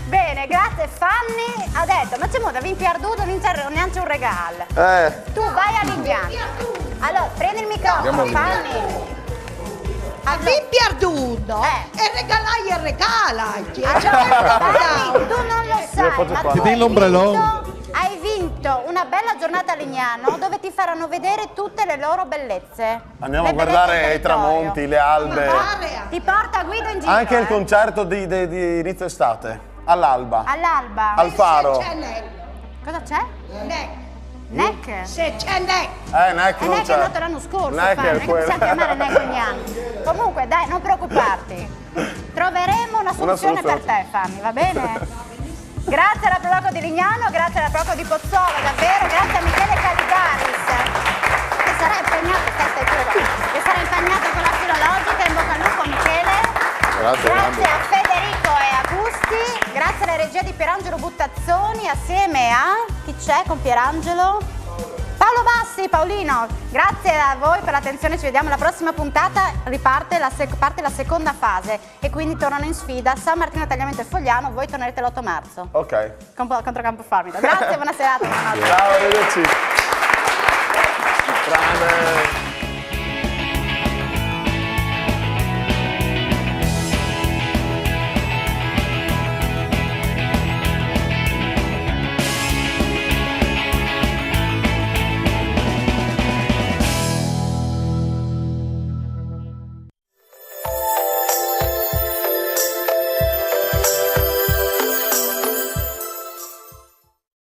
[SPEAKER 1] Bene, grazie Fanny. Ha detto, ma c'è molto, vinci perduto, neanche un regalo.
[SPEAKER 4] Tu
[SPEAKER 1] vai a Lignano. Allora, prendi il microfono, Fanny.
[SPEAKER 5] Abbiamo perduto e regalai e regalai.
[SPEAKER 1] Fanny, tu non lo sai, ma
[SPEAKER 8] ti dai l'ombrellone.
[SPEAKER 1] Hai vinto una bella giornata a Lignano dove ti faranno vedere tutte le loro bellezze.
[SPEAKER 4] Andiamo a guardare i tramonti, le albe.
[SPEAKER 1] Ti porta Guido in giro.
[SPEAKER 4] Anche il concerto di inizio estate, all'alba.
[SPEAKER 1] All'alba.
[SPEAKER 4] Al faro.
[SPEAKER 1] Cosa c'è? Neck?
[SPEAKER 5] Se c'è Neck.
[SPEAKER 4] Neck non
[SPEAKER 1] Neck
[SPEAKER 4] c'è.
[SPEAKER 1] è andato l'anno scorso,
[SPEAKER 4] Neck
[SPEAKER 1] non
[SPEAKER 4] è quello.
[SPEAKER 1] possiamo chiamare Neck ogni anno. Comunque dai, non preoccuparti. Troveremo una soluzione per te, Fanny, va bene? Grazie alla Proloco di Lignano, grazie alla Proloco di Pozzuolo, davvero, grazie a Michele Caligaris, che sarà impegnato con la filologica, in bocca al lupo Michele. Grazie a Federico e a Gusti, grazie alla regia di di Pierangelo Buttazzoni assieme a... chi c'è con Pierangelo? Paolo Bassi, Paolino, grazie a voi per l'attenzione, ci vediamo alla prossima puntata, parte la seconda fase e quindi tornano in sfida San Martino, Tagliamento e Fogliano, voi tornerete l'8 marzo.
[SPEAKER 4] Ok.
[SPEAKER 1] Contro Campo Farmita. Grazie, buona serata.
[SPEAKER 4] Ciao, arrivederci. Tranne...